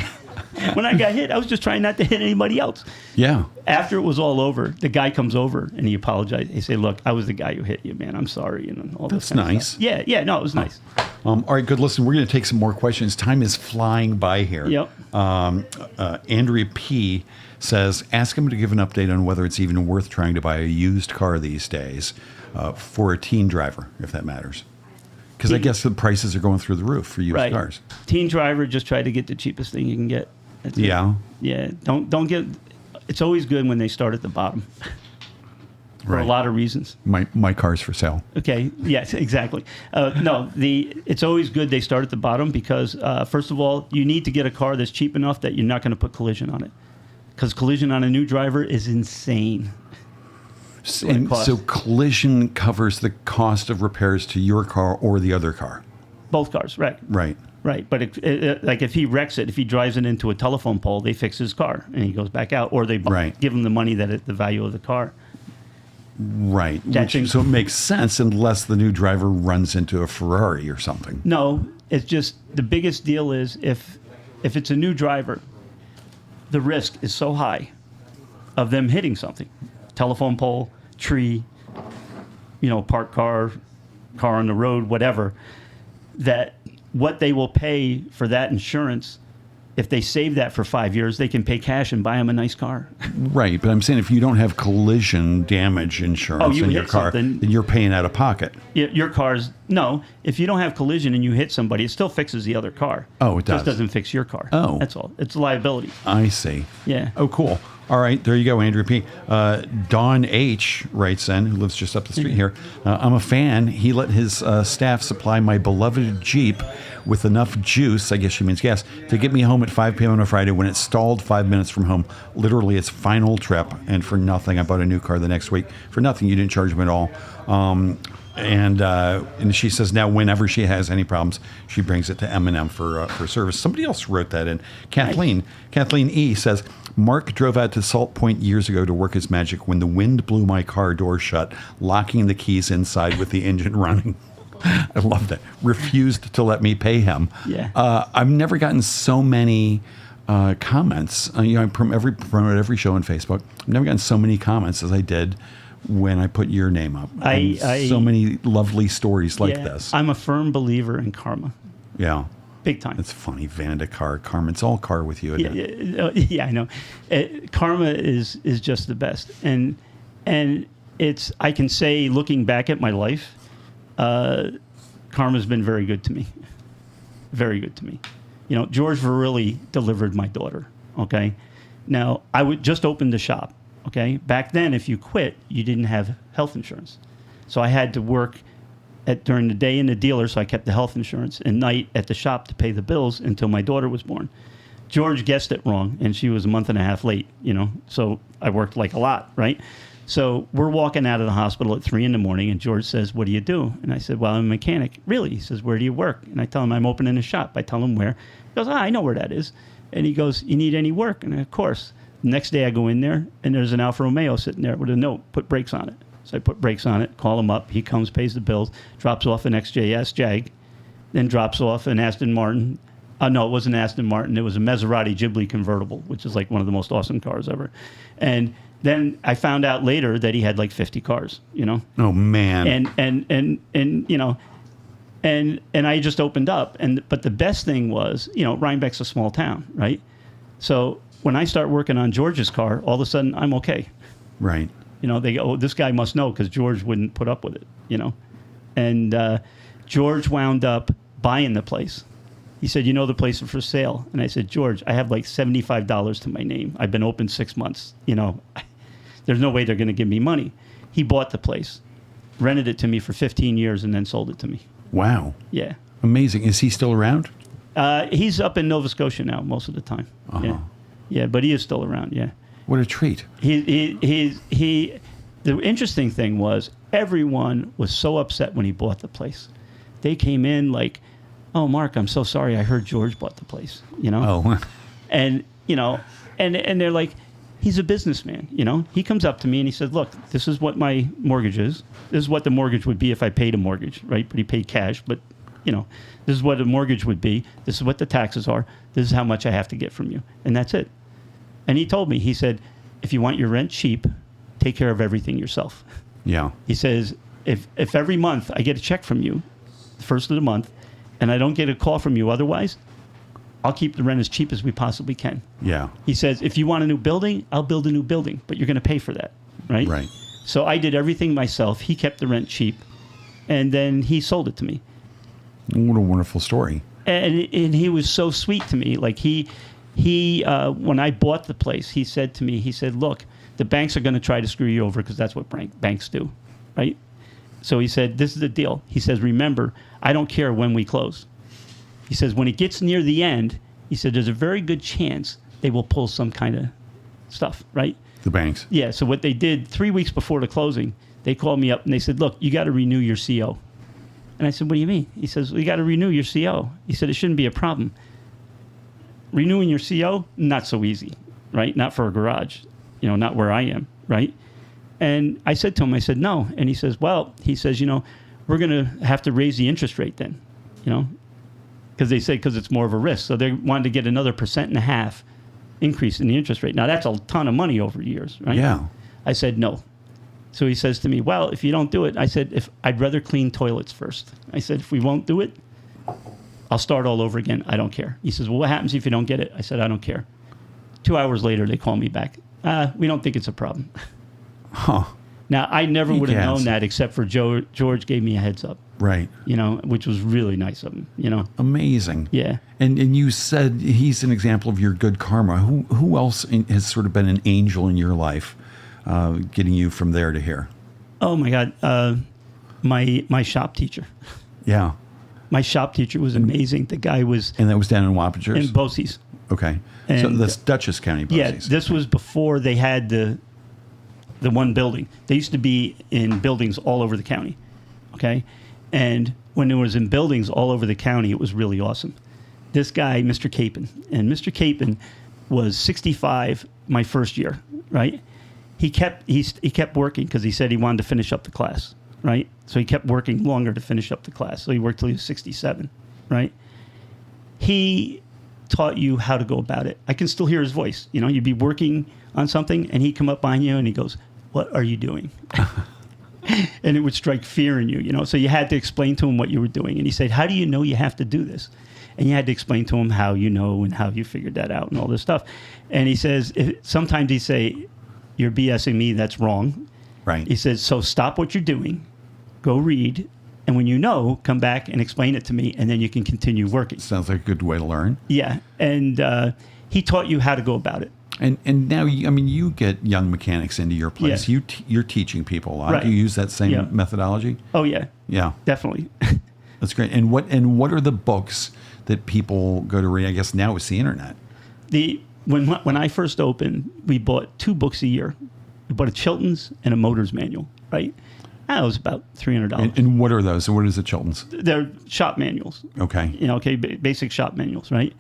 B: When I got hit, I was just trying not to hit anybody else.
A: Yeah.
B: After it was all over, the guy comes over and he apologized. He said, "Look, I was the guy who hit you, man. I'm sorry." And all
A: That's
B: this kind of
A: nice.
B: stuff. Yeah. No, it was nice.
A: All right, good. Listen, we're going to take some more questions. Time is flying by here.
B: Yep.
A: Andrea P. says, ask him to give an update on whether it's even worth trying to buy a used car these days for a teen driver, if that matters. Because I guess the prices are going through the roof for used cars.
B: Teen driver, just try to get the cheapest thing you can get. That's
A: Yeah.
B: it. Yeah. Don't get. It's always good when they start at the bottom. For a lot of reasons.
A: My car's for sale.
B: Okay. Yes, exactly. No, it's always good they start at the bottom because, first of all, you need to get a car that's cheap enough that you're not going to put collision on it. Because collision on a new driver is insane.
A: And so collision covers the cost of repairs to your car or the other car.
B: Both cars, right.
A: Right.
B: Right. But like if he wrecks it, if he drives it into a telephone pole, they fix his car and he goes back out. Or they give him the money the value of the car.
A: Right. So it makes sense unless the new driver runs into a Ferrari or something.
B: No, it's just the biggest deal is if it's a new driver, the risk is so high of them hitting something. Telephone pole, tree, parked car on the road, whatever, that what they will pay for that insurance, if they save that for 5 years, they can pay cash and buy them a nice car.
A: Right, but I'm saying if you don't have collision damage insurance in your car, then you're paying out of pocket.
B: Your car's, no, if you don't have collision and you hit somebody, it still fixes the other car.
A: Oh, it does.
B: Just doesn't fix your car.
A: Oh.
B: That's all. It's liability.
A: I see.
B: Yeah.
A: Oh, cool. All right, there you go, Andrew P. Don H. writes in, who lives just up the street here. I'm a fan. He let his staff supply my beloved Jeep with enough juice, I guess she means gas, to get me home at 5 p.m. on a Friday when it stalled 5 minutes from home. Literally its final trip. And for nothing, I bought a new car the next week. For nothing, you didn't charge me at all. And she says now whenever she has any problems, she brings it to M&M for service. Somebody else wrote that in. Kathleen E. says, Mark drove out to Salt Point years ago to work his magic when the wind blew my car door shut, locking the keys inside with the engine running. I love that. Refused to let me pay him.
B: Yeah.
A: I've never gotten so many comments. I promote every show on Facebook. I've never gotten so many comments as I did when I put your name up. So many lovely stories like this.
B: I'm a firm believer in karma.
A: Yeah.
B: Big time.
A: It's funny. Vanda, Carr, karma. It's all Carr with you, isn't it?
B: Yeah, I know. Karma is just the best. And it's, I can say, looking back at my life, karma's been very good to me. Very good to me. George Verrilli delivered my daughter, okay? Now, I would just open the shop, okay? Back then, if you quit, you didn't have health insurance. So I had to work during the day in the dealer, so I kept the health insurance, and night at the shop to pay the bills until my daughter was born. George guessed it wrong, and she was a month and a half late, so I worked like a lot, right? So we're walking out of the hospital at 3 a.m, and George says, "What do you do?" And I said, "Well, I'm a mechanic." "Really?" He says, "Where do you work?" And I tell him I'm opening a shop. I tell him where. He goes, "I know where that is." And he goes, "You need any work?" And of course, the next day I go in there, and there's an Alfa Romeo sitting there with a note, "Put brakes on it." So I put brakes on it, call him up. He comes, pays the bills, drops off an XJS Jag, then drops off an Aston Martin. No, it wasn't Aston Martin. It was a Maserati Ghibli convertible, which is like one of the most awesome cars ever. And then I found out later that he had like 50 cars,
A: Oh, man.
B: And I just opened up. But the best thing was, Rhinebeck's a small town, right? So when I start working on George's car, all of a sudden I'm okay.
A: Right.
B: They go, "Oh, this guy must know," because George wouldn't put up with it, And George wound up buying the place. He said, "The place is for sale." And I said, "George, I have like $75 to my name. I've been open 6 months. There's no way they're going to give me money." He bought the place, rented it to me for 15 years, and then sold it to me.
A: Wow.
B: Yeah.
A: Amazing. Is he still around?
B: He's up in Nova Scotia now most of the time.
A: Uh-huh.
B: Yeah, but he is still around, yeah.
A: What a treat.
B: The interesting thing was everyone was so upset when he bought the place. They came in like, "Oh, Mark, I'm so sorry. I heard George bought the place,"
A: Oh.
B: And, and they're like, he's a businessman, He comes up to me and he said, "Look, this is what my mortgage is. This is what the mortgage would be if I paid a mortgage," right? But he paid cash. But, this is what a mortgage would be. This is what the taxes are. This is how much I have to get from you. And that's it. And he told me, he said, if you want your rent cheap, take care of everything yourself.
A: Yeah.
B: He says, if every month I get a check from you, the first of the month, and I don't get a call from you otherwise, I'll keep the rent as cheap as we possibly can.
A: Yeah.
B: He says, if you want a new building, I'll build a new building, but you're going to pay for that, right?
A: Right.
B: So I did everything myself. He kept the rent cheap, and then he sold it to me.
A: What a wonderful story.
B: And he was so sweet to me. Like he when I bought the place, he said to me, he said, look, the banks are going to try to screw you over because that's what banks do, right? So he said, this is the deal. He says, remember, I don't care when we close. He says, when it gets near the end, he said, there's a very good chance they will pull some kind of stuff, right?
A: The banks.
B: Yeah, so what they did 3 weeks before the closing, they called me up and they said, look, you got to renew your CO. And I said, what do you mean? He says, well, you got to renew your CO. He said, it shouldn't be a problem. Renewing your CO, not so easy, right? Not for a garage, not where I am, right? And I said to him, I said, no. And he says, well, we're going to have to raise the interest rate then, because they say because it's more of a risk. So they wanted to get another 1.5% increase in the interest rate. Now, that's a ton of money over years, right?
A: Yeah.
B: I said, no. So he says to me, well, if you don't do it, I said, I'd rather clean toilets first. I said, if we won't do it, I'll start all over again. I don't care. He says, well, what happens if you don't get it? I said, I don't care. 2 hours later, they call me back. We don't think it's a problem.
A: Huh.
B: Now, I never would have known that except for George gave me a heads up.
A: Right.
B: Which was really nice of him,
A: Amazing.
B: Yeah.
A: And you said he's an example of your good karma. Who else has sort of been an angel in your life, getting you from there to here?
B: Oh, my God. My shop teacher.
A: Yeah.
B: My shop teacher was amazing. The guy was...
A: And that was down in Wappingers?
B: In Bosse's.
A: Okay.
B: And,
A: so that's Dutchess County, Bosse's.
B: Yeah, this was before they had the one building. They used to be in buildings all over the county, okay? And when it was in buildings all over the county, it was really awesome. This guy, Mr. Capon, and Mr. Capon was 65 my first year, right? He kept working because he said he wanted to finish up the class, right? So he kept working longer to finish up the class. So he worked till he was 67, right? He taught you how to go about it. I can still hear his voice. You'd be working on something, and he'd come up behind you, and he goes, what are you doing? And it would strike fear in you, So you had to explain to him what you were doing. And he said, how do you know you have to do this? And you had to explain to him how you know and how you figured that out and all this stuff. And he says, sometimes he'd say, you're BSing me, that's wrong.
A: Right.
B: He says, so stop what you're doing, go read, and when you know, come back and explain it to me, and then you can continue working.
A: Sounds like a good way to learn.
B: Yeah, and he taught you how to go about it.
A: And now, you get young mechanics into your place.
B: Yeah.
A: You're teaching people a lot.
B: Right.
A: Do you use that same
B: Yeah.
A: methodology?
B: Oh, yeah.
A: Yeah.
B: Definitely.
A: That's great. And what are the books that people go to read? I guess now it's the internet.
B: When I first opened, we bought 2 books a year. We bought a Chilton's and a Motor's Manual, right? That was about $300.
A: And what are those? What is the Chilton's?
B: They're shop manuals.
A: Okay.
B: Basic shop manuals, right?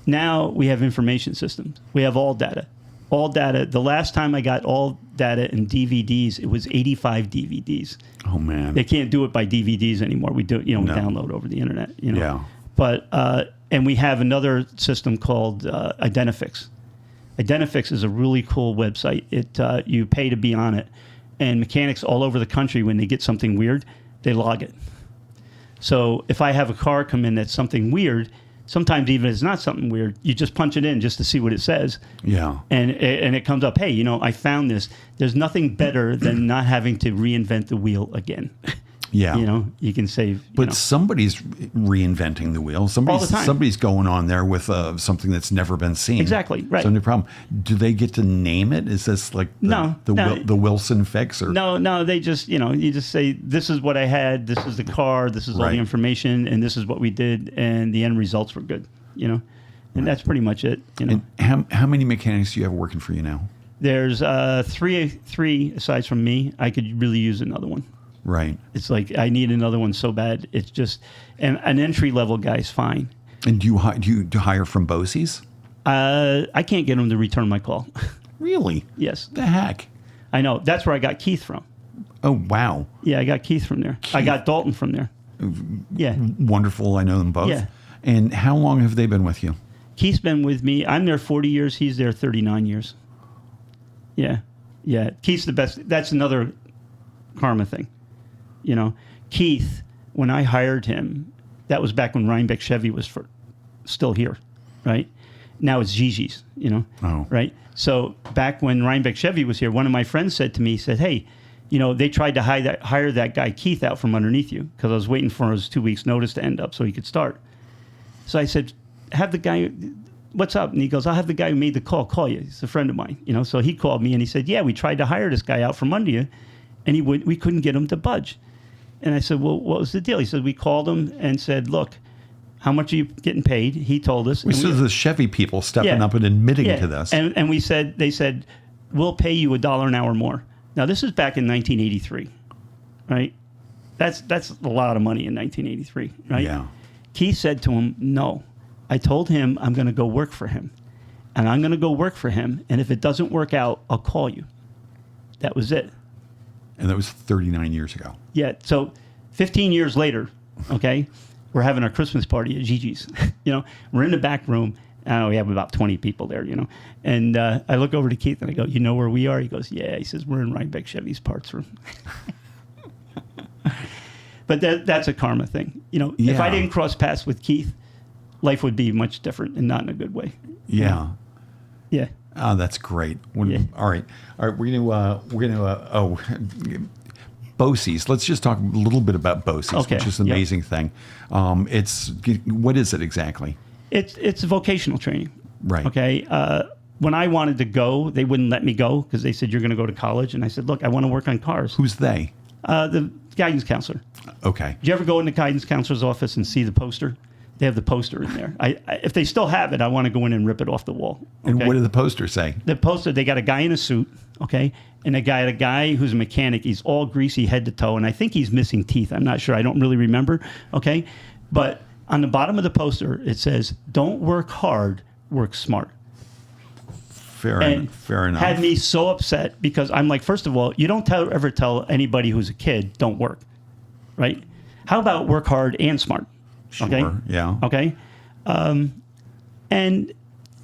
B: Now we have information systems. We have all data. All data. The last time I got all data in DVDs, it was 85 DVDs.
A: Oh, man.
B: They can't do it by DVDs anymore. We do it, we download over the internet.
A: Yeah.
B: But and we have another system called Identifix. Identifix is a really cool website. You pay to be on it, and mechanics all over the country, when they get something weird, they log it. So if I have a car come in that's something weird, sometimes even if it's not something weird, you just punch it in just to see what it says. Yeah. And it comes up, hey, I found this. There's nothing better than not having to reinvent the wheel again.
A: Yeah.
B: You can save.
A: But somebody's reinventing the wheel.
B: All the time.
A: Somebody's going on there with something that's never been seen.
B: Exactly. Right.
A: So no problem. Do they get to name it? Is this like the Wilson fix? Or?
B: No. They just, you just say, this is what I had. This is the car. This is all the information. And this is what we did. And the end results were good, And that's pretty much it,
A: And how many mechanics do you have working for you now?
B: There's three aside from me. I could really use another one.
A: Right.
B: It's like I need another one so bad. It's just an entry level guy's fine.
A: And do you hire from Bosse's?
B: I can't get him to return my call.
A: Really?
B: Yes.
A: The heck?
B: I know. That's where I got Keith from.
A: Oh, wow.
B: Yeah, I got Keith from there. I got Dalton from there. Yeah.
A: Wonderful. I know them both.
B: Yeah.
A: And how long have they been with you?
B: Keith's been with me. I'm there 40 years. He's there 39 years. Yeah. Yeah. Keith's the best. That's another karma thing. You know, Keith, when I hired him, that was back when Rhinebeck Chevy was still here, right? Now it's Gigi's, you know, right? So back when Rhinebeck Chevy was here, one of my friends said to me, he said, hey, you know, they tried to hire that guy Keith out from underneath you because I was waiting for his 2 weeks notice to end up so he could start. So I said, have the guy, what's up? And he goes, I'll have the guy who made the call you. He's a friend of mine, you know. So he called me and he said, yeah, we tried to hire this guy out from under you and we couldn't get him to budge. And I said, well, what was the deal? He said, we called him and said, look, how much are you getting paid? He told us.
A: We saw the Chevy people stepping up and admitting to this.
B: And they said, we'll pay you $1 an hour more. Now, this is back in 1983, right? That's a lot of money in 1983, right?
A: Yeah.
B: Keith said to him, no. I told him I'm going to go work for him. And I'm going to go work for him. And if it doesn't work out, I'll call you. That was it.
A: And that was 39 years ago.
B: Yeah. So 15 years later, okay, we're having our Christmas party at Gigi's. You know, we're in the back room. We have about 20 people there, you know. And I look over to Keith and I go, you know where we are? He goes, yeah. He says, we're in Rhinebeck Chevy's parts room. But that's a karma thing. You know, if I didn't cross paths with Keith, life would be much different and not in a good way.
A: Yeah.
B: Yeah.
A: Oh, that's great. All right. We're gonna BOCES. Let's just talk a little bit about BOCES, which is an amazing thing. What is it exactly?
B: It's vocational training.
A: Right.
B: Okay. When I wanted to go, they wouldn't let me go because they said, you're going to go to college. And I said, look, I want to work on cars.
A: Who's they?
B: The guidance counselor.
A: Okay.
B: Did you ever go in the guidance counselor's office and see the poster? They have the poster in there. If they still have it, I want to go in and rip it off the wall. Okay?
A: And what did the poster say?
B: The poster, they got a guy in a suit, okay? And a guy who's a mechanic. He's all greasy head to toe, and I think he's missing teeth. I'm not sure. I don't really remember, okay? But on the bottom of the poster, it says, don't work hard, work smart.
A: Fair enough.
B: Had me so upset because I'm like, first of all, you don't ever tell anybody who's a kid, don't work, right? How about work hard and smart?
A: Sure,
B: okay?
A: Yeah.
B: Okay? And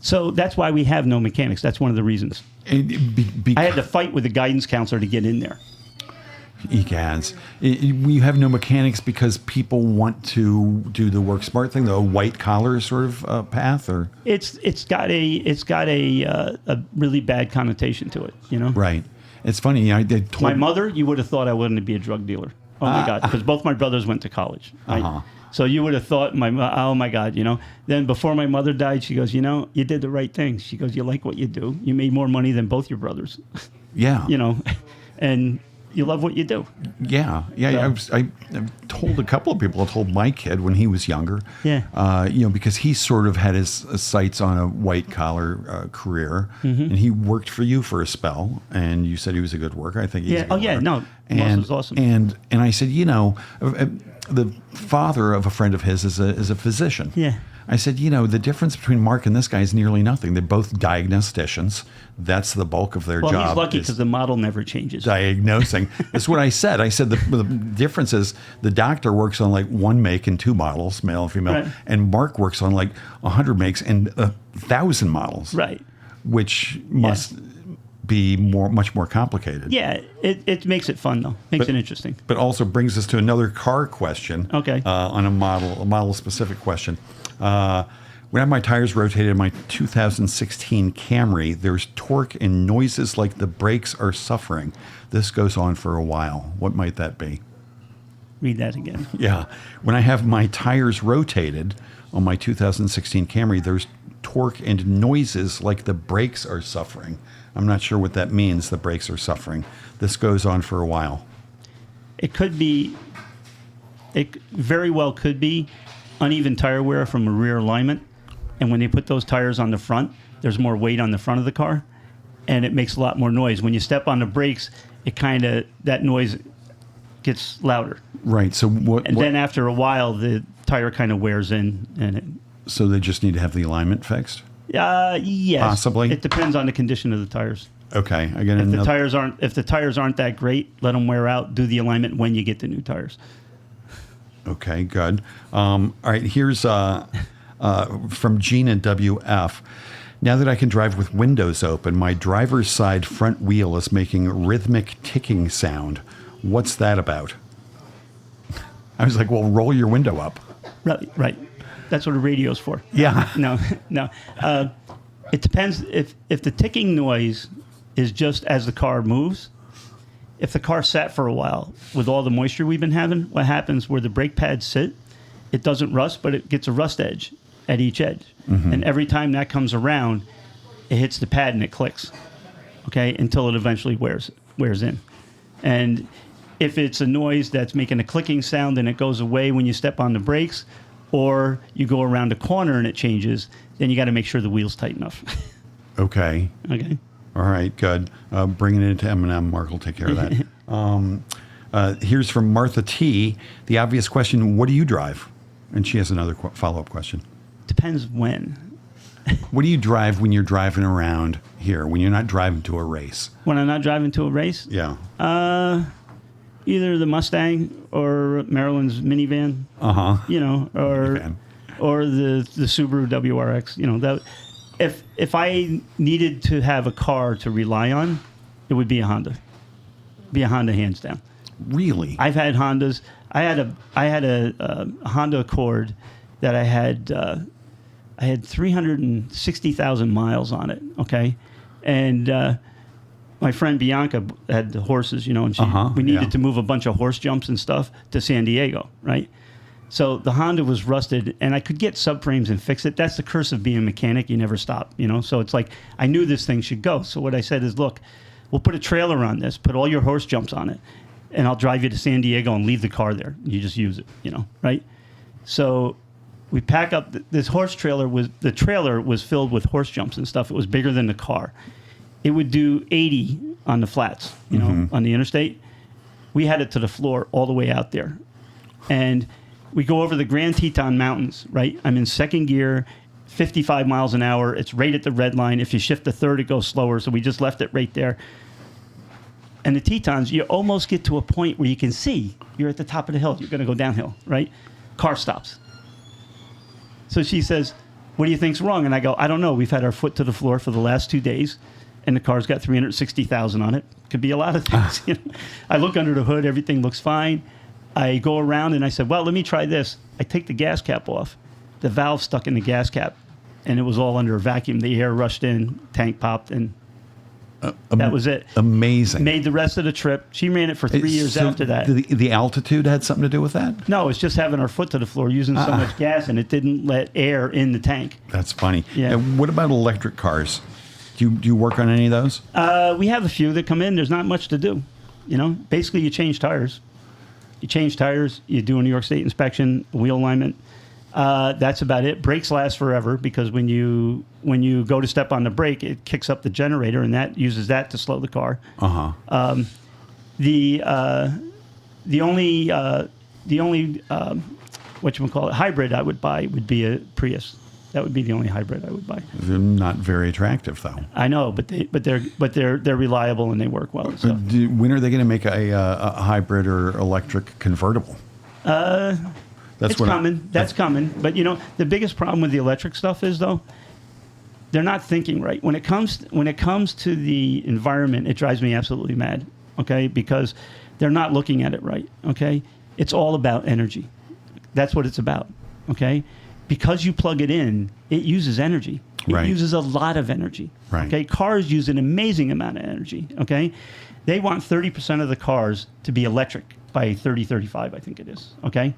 B: so that's why we have no mechanics. That's one of the reasons. I had to fight with the guidance counselor to get in there.
A: Egads. We have no mechanics because people want to do the work smart thing, the white collar sort of path, or
B: it's got a really bad connotation to it, you know.
A: Right. It's funny. I did.
B: My mother, you would have thought I wouldn't be a drug dealer. Oh my God, because both my brothers went to college. Right? Uh-huh. So you would have thought, oh my God, you know. Then before my mother died, she goes, you know, you did the right thing. She goes, you like what you do. You made more money than both your brothers.
A: Yeah.
B: You know, and you love what you do.
A: Yeah. Yeah. So. I told a couple of people, I told my kid when he was younger, because he sort of had his sights on a white collar career, and he worked for you for a spell, and you said he was a good worker. I think he's a good worker.
B: No. Ross was awesome.
A: And I said, you know, the father of a friend of his is a physician.
B: Yeah.
A: I said, you know, the difference between Mark and this guy is nearly nothing. They're both diagnosticians. That's the bulk of their job.
B: Well, he's lucky because the model never changes.
A: Diagnosing. That's what I said. I said the difference is the doctor works on like one make and two models, male and female, right. And Mark works on like 100 makes and 1,000 models.
B: Right.
A: Which must be much more complicated.
B: Yeah, it makes it fun though. Makes it interesting.
A: But also brings us to another car question.
B: Okay.
A: On a model specific question. When I have my tires rotated in my 2016 Camry, there's torque and noises like the brakes are suffering. This goes on for a while. What might that be?
B: Read that again.
A: Yeah. When I have my tires rotated on my 2016 Camry, there's torque and noises like the brakes are suffering. I'm not sure what that means, the brakes are suffering. This goes on for a while.
B: It very well could be uneven tire wear from a rear alignment. And when they put those tires on the front, there's more weight on the front of the car, and it makes a lot more noise. When you step on the brakes, that noise gets louder.
A: Right. So
B: then after a while, the tire kind of wears in.
A: So they just need to have the alignment fixed?
B: Yes.
A: Possibly.
B: It depends on the condition of the tires.
A: Okay.
B: If the tires aren't that great, let them wear out. Do the alignment when you get the new tires.
A: Okay, good. All right, here's from Gina WF. Now that I can drive with windows open, my driver's side front wheel is making a rhythmic ticking sound. What's that about? I was like, well, roll your window up.
B: Right. That's what a radio's for.
A: Yeah.
B: No. It depends if the ticking noise is just as the car moves. If the car sat for a while with all the moisture we've been having, what happens where the brake pads sit, it doesn't rust, but it gets a rust edge at each edge. Mm-hmm. And every time that comes around, it hits the pad and it clicks, okay, until it eventually wears in. And if it's a noise that's making a clicking sound and it goes away when you step on the brakes, or you go around a corner and it changes, then you got to make sure the wheel's tight enough.
A: Okay.
B: Okay.
A: All right, good. Bringing it into M&M, Mark will take care of that. Here's from Martha T. The obvious question, what do you drive? And she has another follow-up question.
B: Depends when.
A: What do you drive when you're driving around here, when you're not driving to a race?
B: When I'm not driving to a race?
A: Yeah.
B: Either the Mustang or Maryland's minivan.
A: Uh-huh.
B: Or the Subaru WRX. That if I needed to have a car to rely on, it would be a Honda. Be a Honda hands down.
A: Really?
B: I've had Hondas. I had a Honda Accord that I had 360,000 miles on it. Okay, and my friend Bianca had the horses, and we needed to move a bunch of horse jumps and stuff to San Diego, right? So the Honda was rusted, and I could get subframes and fix it. That's the curse of being a mechanic. You never stop, So it's like I knew this thing should go. So what I said is, look, we'll put a trailer on this, put all your horse jumps on it, and I'll drive you to San Diego and leave the car there. You just use it, right? So we pack up this horse trailer. The trailer was filled with horse jumps and stuff. It was bigger than the car. It would do 80 on the flats, on the interstate. We had it to the floor all the way out there. And we go over the Grand Teton Mountains, right? I'm in second gear, 55 miles an hour. It's right at the red line. If you shift to third, it goes slower. So we just left it right there. And the Tetons, you almost get to a point where you can see you're at the top of the hill. You're going to go downhill, right? Car stops. So she says, what do you think's wrong? And I go, I don't know. We've had our foot to the floor for the last 2 days, and the car's got 360,000 on it. Could be a lot of things. I look under the hood. Everything looks fine. I go around, and I said, well, let me try this. I take the gas cap off. The valve stuck in the gas cap, and it was all under a vacuum. The air rushed in, tank popped, and that was it.
A: Amazing.
B: Made the rest of the trip. She ran it for 3 years after that.
A: The altitude had something to do with that?
B: No, it's just having our foot to the floor, using so much gas, and it didn't let air in the tank.
A: That's funny.
B: Yeah.
A: And what about electric cars? Do you work on any of those?
B: We have a few that come in. There's not much to do. Basically you change tires. You do a New York State inspection, wheel alignment. That's about it. Brakes last forever because when you go to step on the brake, it kicks up the generator, and that uses that to slow the car. The only hybrid I would buy would be a Prius. That would be the only hybrid I would buy.
A: They're not very attractive, though.
B: I know, but they're reliable and they work well. So.
A: When are they going to make a hybrid or electric convertible?
B: That's coming. But the biggest problem with the electric stuff is though, they're not thinking right. When it comes to the environment, it drives me absolutely mad. Okay, because they're not looking at it right. Okay, it's all about energy. That's what it's about. Okay. Because you plug it in, it uses energy. It uses a lot of energy.
A: Right.
B: Okay, cars use an amazing amount of energy. Okay, they want 30% of the cars to be electric by 35, I think it is. Okay,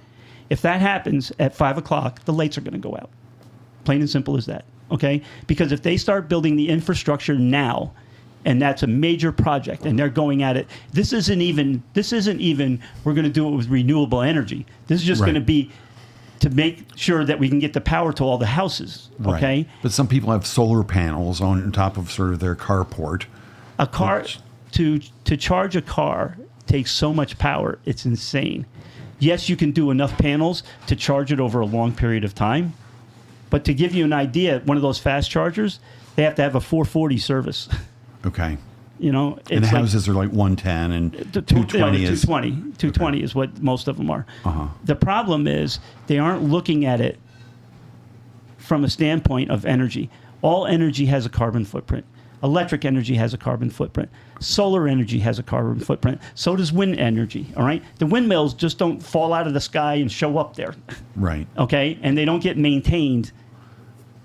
B: if that happens at 5 o'clock, the lights are going to go out. Plain and simple as that. Okay, because if they start building the infrastructure now, and that's a major project, and they're going at it. This isn't even. We're going to do it with renewable energy. This is just going to be to make sure that we can get the power to all the houses, okay?
A: Right. But some people have solar panels on top of sort of their carport.
B: A car, to charge a car takes so much power, it's insane. Yes, you can do enough panels to charge it over a long period of time, but to give you an idea, one of those fast chargers, they have to have a 440 service.
A: Okay.
B: You know,
A: and the houses are like 110 and 220 is
B: 220 is what most of them are.
A: Uh-huh.
B: The problem is they aren't looking at it from a standpoint of energy. All energy has a carbon footprint. Electric energy has a carbon footprint. Solar energy has a carbon footprint. So does wind energy, all right? The windmills just don't fall out of the sky and show up there.
A: Right.
B: Okay? And they don't get maintained,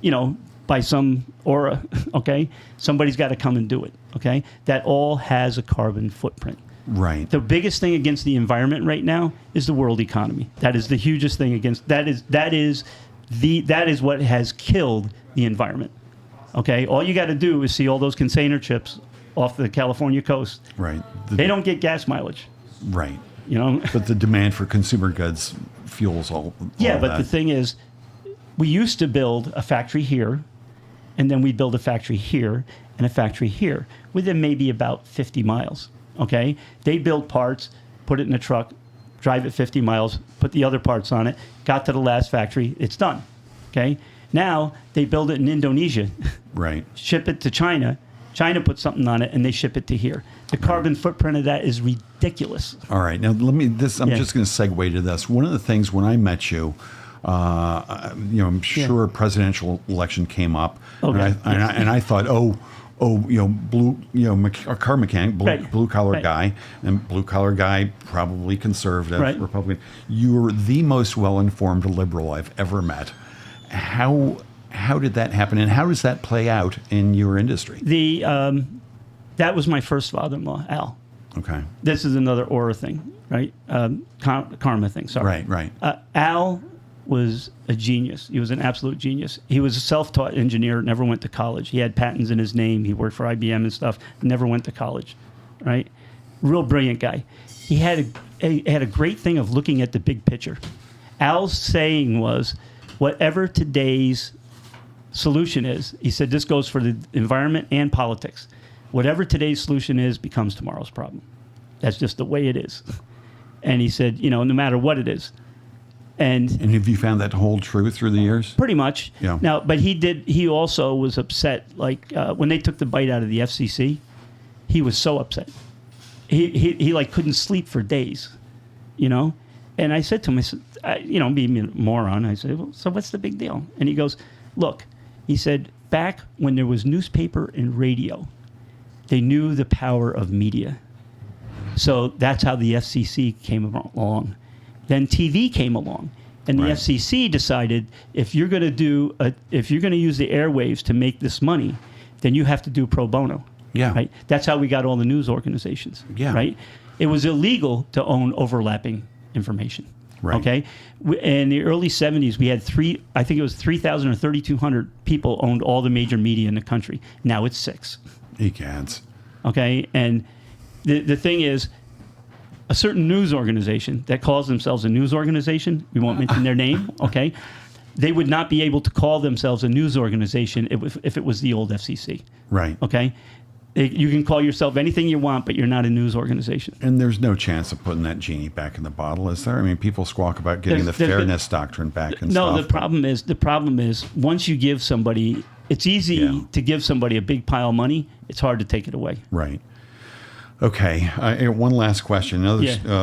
B: you know, by some aura, okay? Somebody's got to come and do it, okay? That all has a carbon footprint.
A: Right.
B: The biggest thing against the environment right now is the world economy. That is the hugest thing against, that is what has killed the environment. Okay? All you got to do is see all those container ships off the California coast.
A: Right.
B: They don't get gas mileage.
A: Right.
B: You know?
A: But the demand for consumer goods fuels all
B: Yeah, but
A: that.
B: the thing is, we used to build a factory here, and then we build a factory here and a factory here within maybe about 50 miles. Okay? They build parts, put it in a truck, drive it 50 miles, put the other parts on it, got to the last factory, it's done. Okay? Now they build it in Indonesia,
A: right,
B: ship it to China, China puts something on it, and they ship it to here. The carbon footprint of that is ridiculous.
A: All right. Now, I'm just going to segue to this. One of the things when I met you, I'm sure a presidential election came up,
B: okay.
A: and I thought, a car mechanic, blue collar guy, and blue collar guy, probably conservative, Republican. You're the most well-informed liberal I've ever met. How did that happen, and how does that play out in your industry?
B: That was my first father-in-law, Al.
A: Okay.
B: This is another aura thing, right? Karma thing. Sorry.
A: Right.
B: Al was a genius. He was an absolute genius. He was a self-taught engineer, never went to college. He had patents in his name. He worked for IBM and stuff, never went to college, right? Real brilliant guy. He had a great thing of looking at the big picture. Al's saying was, whatever today's solution is, he said this goes for the environment and politics. Whatever today's solution is becomes tomorrow's problem. That's just the way it is. And he said, no matter what it is. And
A: have you found that to hold true through the years?
B: Pretty much.
A: Yeah.
B: Now, but he also was upset, like when they took the bite out of the FCC, he was so upset. He like couldn't sleep for days, And I said to him, I said, being a moron, I said, well, so what's the big deal? And he goes, look, he said, back when there was newspaper and radio, they knew the power of media. So that's how the FCC came along. Then TV came along, and the FCC decided if you're going to use the airwaves to make this money, then you have to do pro bono.
A: Yeah.
B: Right. That's how we got all the news organizations.
A: Yeah.
B: Right. It was illegal to own overlapping information.
A: Right.
B: Okay. In the early 70s, we had 3,000 or 3,200 people owned all the major media in the country. Now it's 6.
A: Ecads.
B: Okay. And the thing is, a certain news organization that calls themselves a news organization, we won't mention their name, okay? They would not be able to call themselves a news organization if it was the old FCC.
A: Right.
B: Okay? You can call yourself anything you want, but you're not a news organization.
A: And there's no chance of putting that genie back in the bottle, is there? I mean, people squawk about getting the fairness doctrine back and stuff.
B: No, the problem is once you give somebody, it's easy to give somebody a big pile of money. It's hard to take it away.
A: Right. Okay. One last question.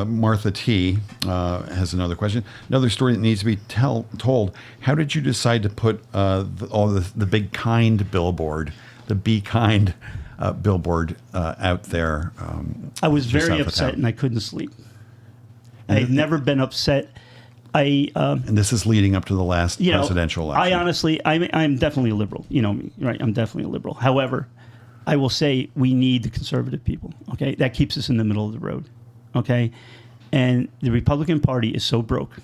A: Martha T. has another question. Another story that needs to be told. How did you decide to put the Big Kind billboard, the Be Kind billboard out there?
B: I was very upset and I couldn't sleep. I've never been upset. And
A: this is leading up to the last presidential election.
B: I'm definitely a liberal. You know me, right? I'm definitely a liberal. However, I will say we need the conservative people, okay? That keeps us in the middle of the road, okay? And the Republican Party is so broke,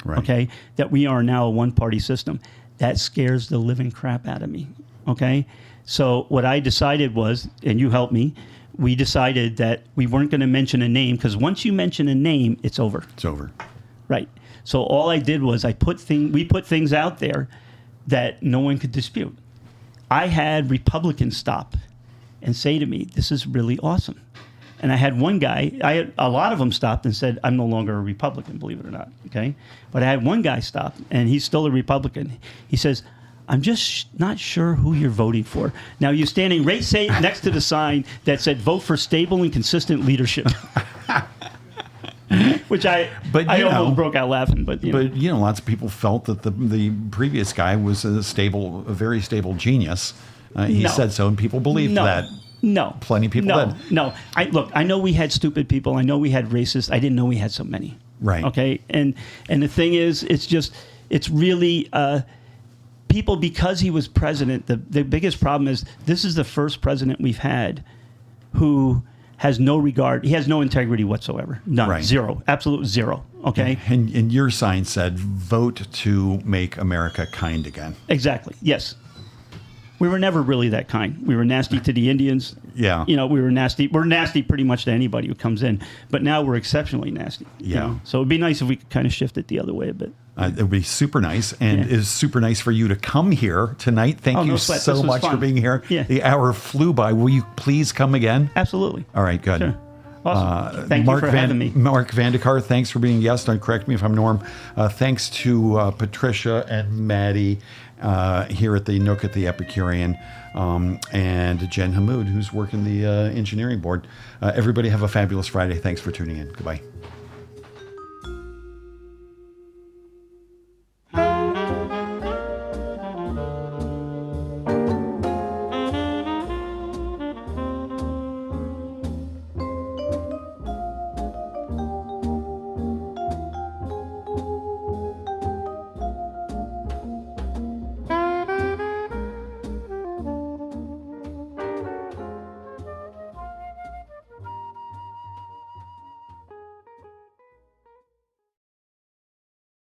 B: okay, that we are now a one-party system. That scares the living crap out of me, okay? So what I decided was, and you helped me, we decided that we weren't going to mention a name, because once you mention a name, it's over.
A: It's over.
B: Right. So all I did was we put things out there that no one could dispute. I had Republicans stop and say to me, this is really awesome. And I had one guy, a lot of them stopped and said, I'm no longer a Republican, believe it or not, okay? But I had one guy stop, and he's still a Republican. He says, I'm just not sure who you're voting for. Now, you're standing right next to the sign that said, vote for stable and consistent leadership. Which I almost broke out laughing. But
A: lots of people felt that the previous guy was a very stable genius. He said so, and people believed that.
B: No.
A: Plenty of people did.
B: No. I know we had stupid people. I know we had racists. I didn't know we had so many.
A: Right.
B: Okay. And the thing is, it's really people, because he was president. The biggest problem is this is the first president we've had who has no regard. He has no integrity whatsoever. None.
A: Right.
B: Zero. Absolute zero. Okay.
A: And your sign said, vote to make America kind again.
B: Exactly. Yes. We were never really that kind. We were nasty to the Indians.
A: Yeah.
B: We were nasty. We're nasty pretty much to anybody who comes in. But now we're exceptionally nasty.
A: Yeah.
B: So it'd be nice if we could kind of shift it the other way a bit.
A: It would be super nice. And it is super nice for you to come here tonight. Thank you so much for being here.
B: Yeah.
A: The hour flew by. Will you please come again?
B: Absolutely.
A: All right, good.
B: Sure. Awesome. Thank you for having me.
A: Mark Vandecar, thanks for being a guest. Don't correct me if I'm Norm. Thanks to Patricia and Matty here at the Nook at the Epicurean, and Jen Hammoud, who's working the engineering board. Everybody have a fabulous Friday. Thanks for tuning in. Goodbye.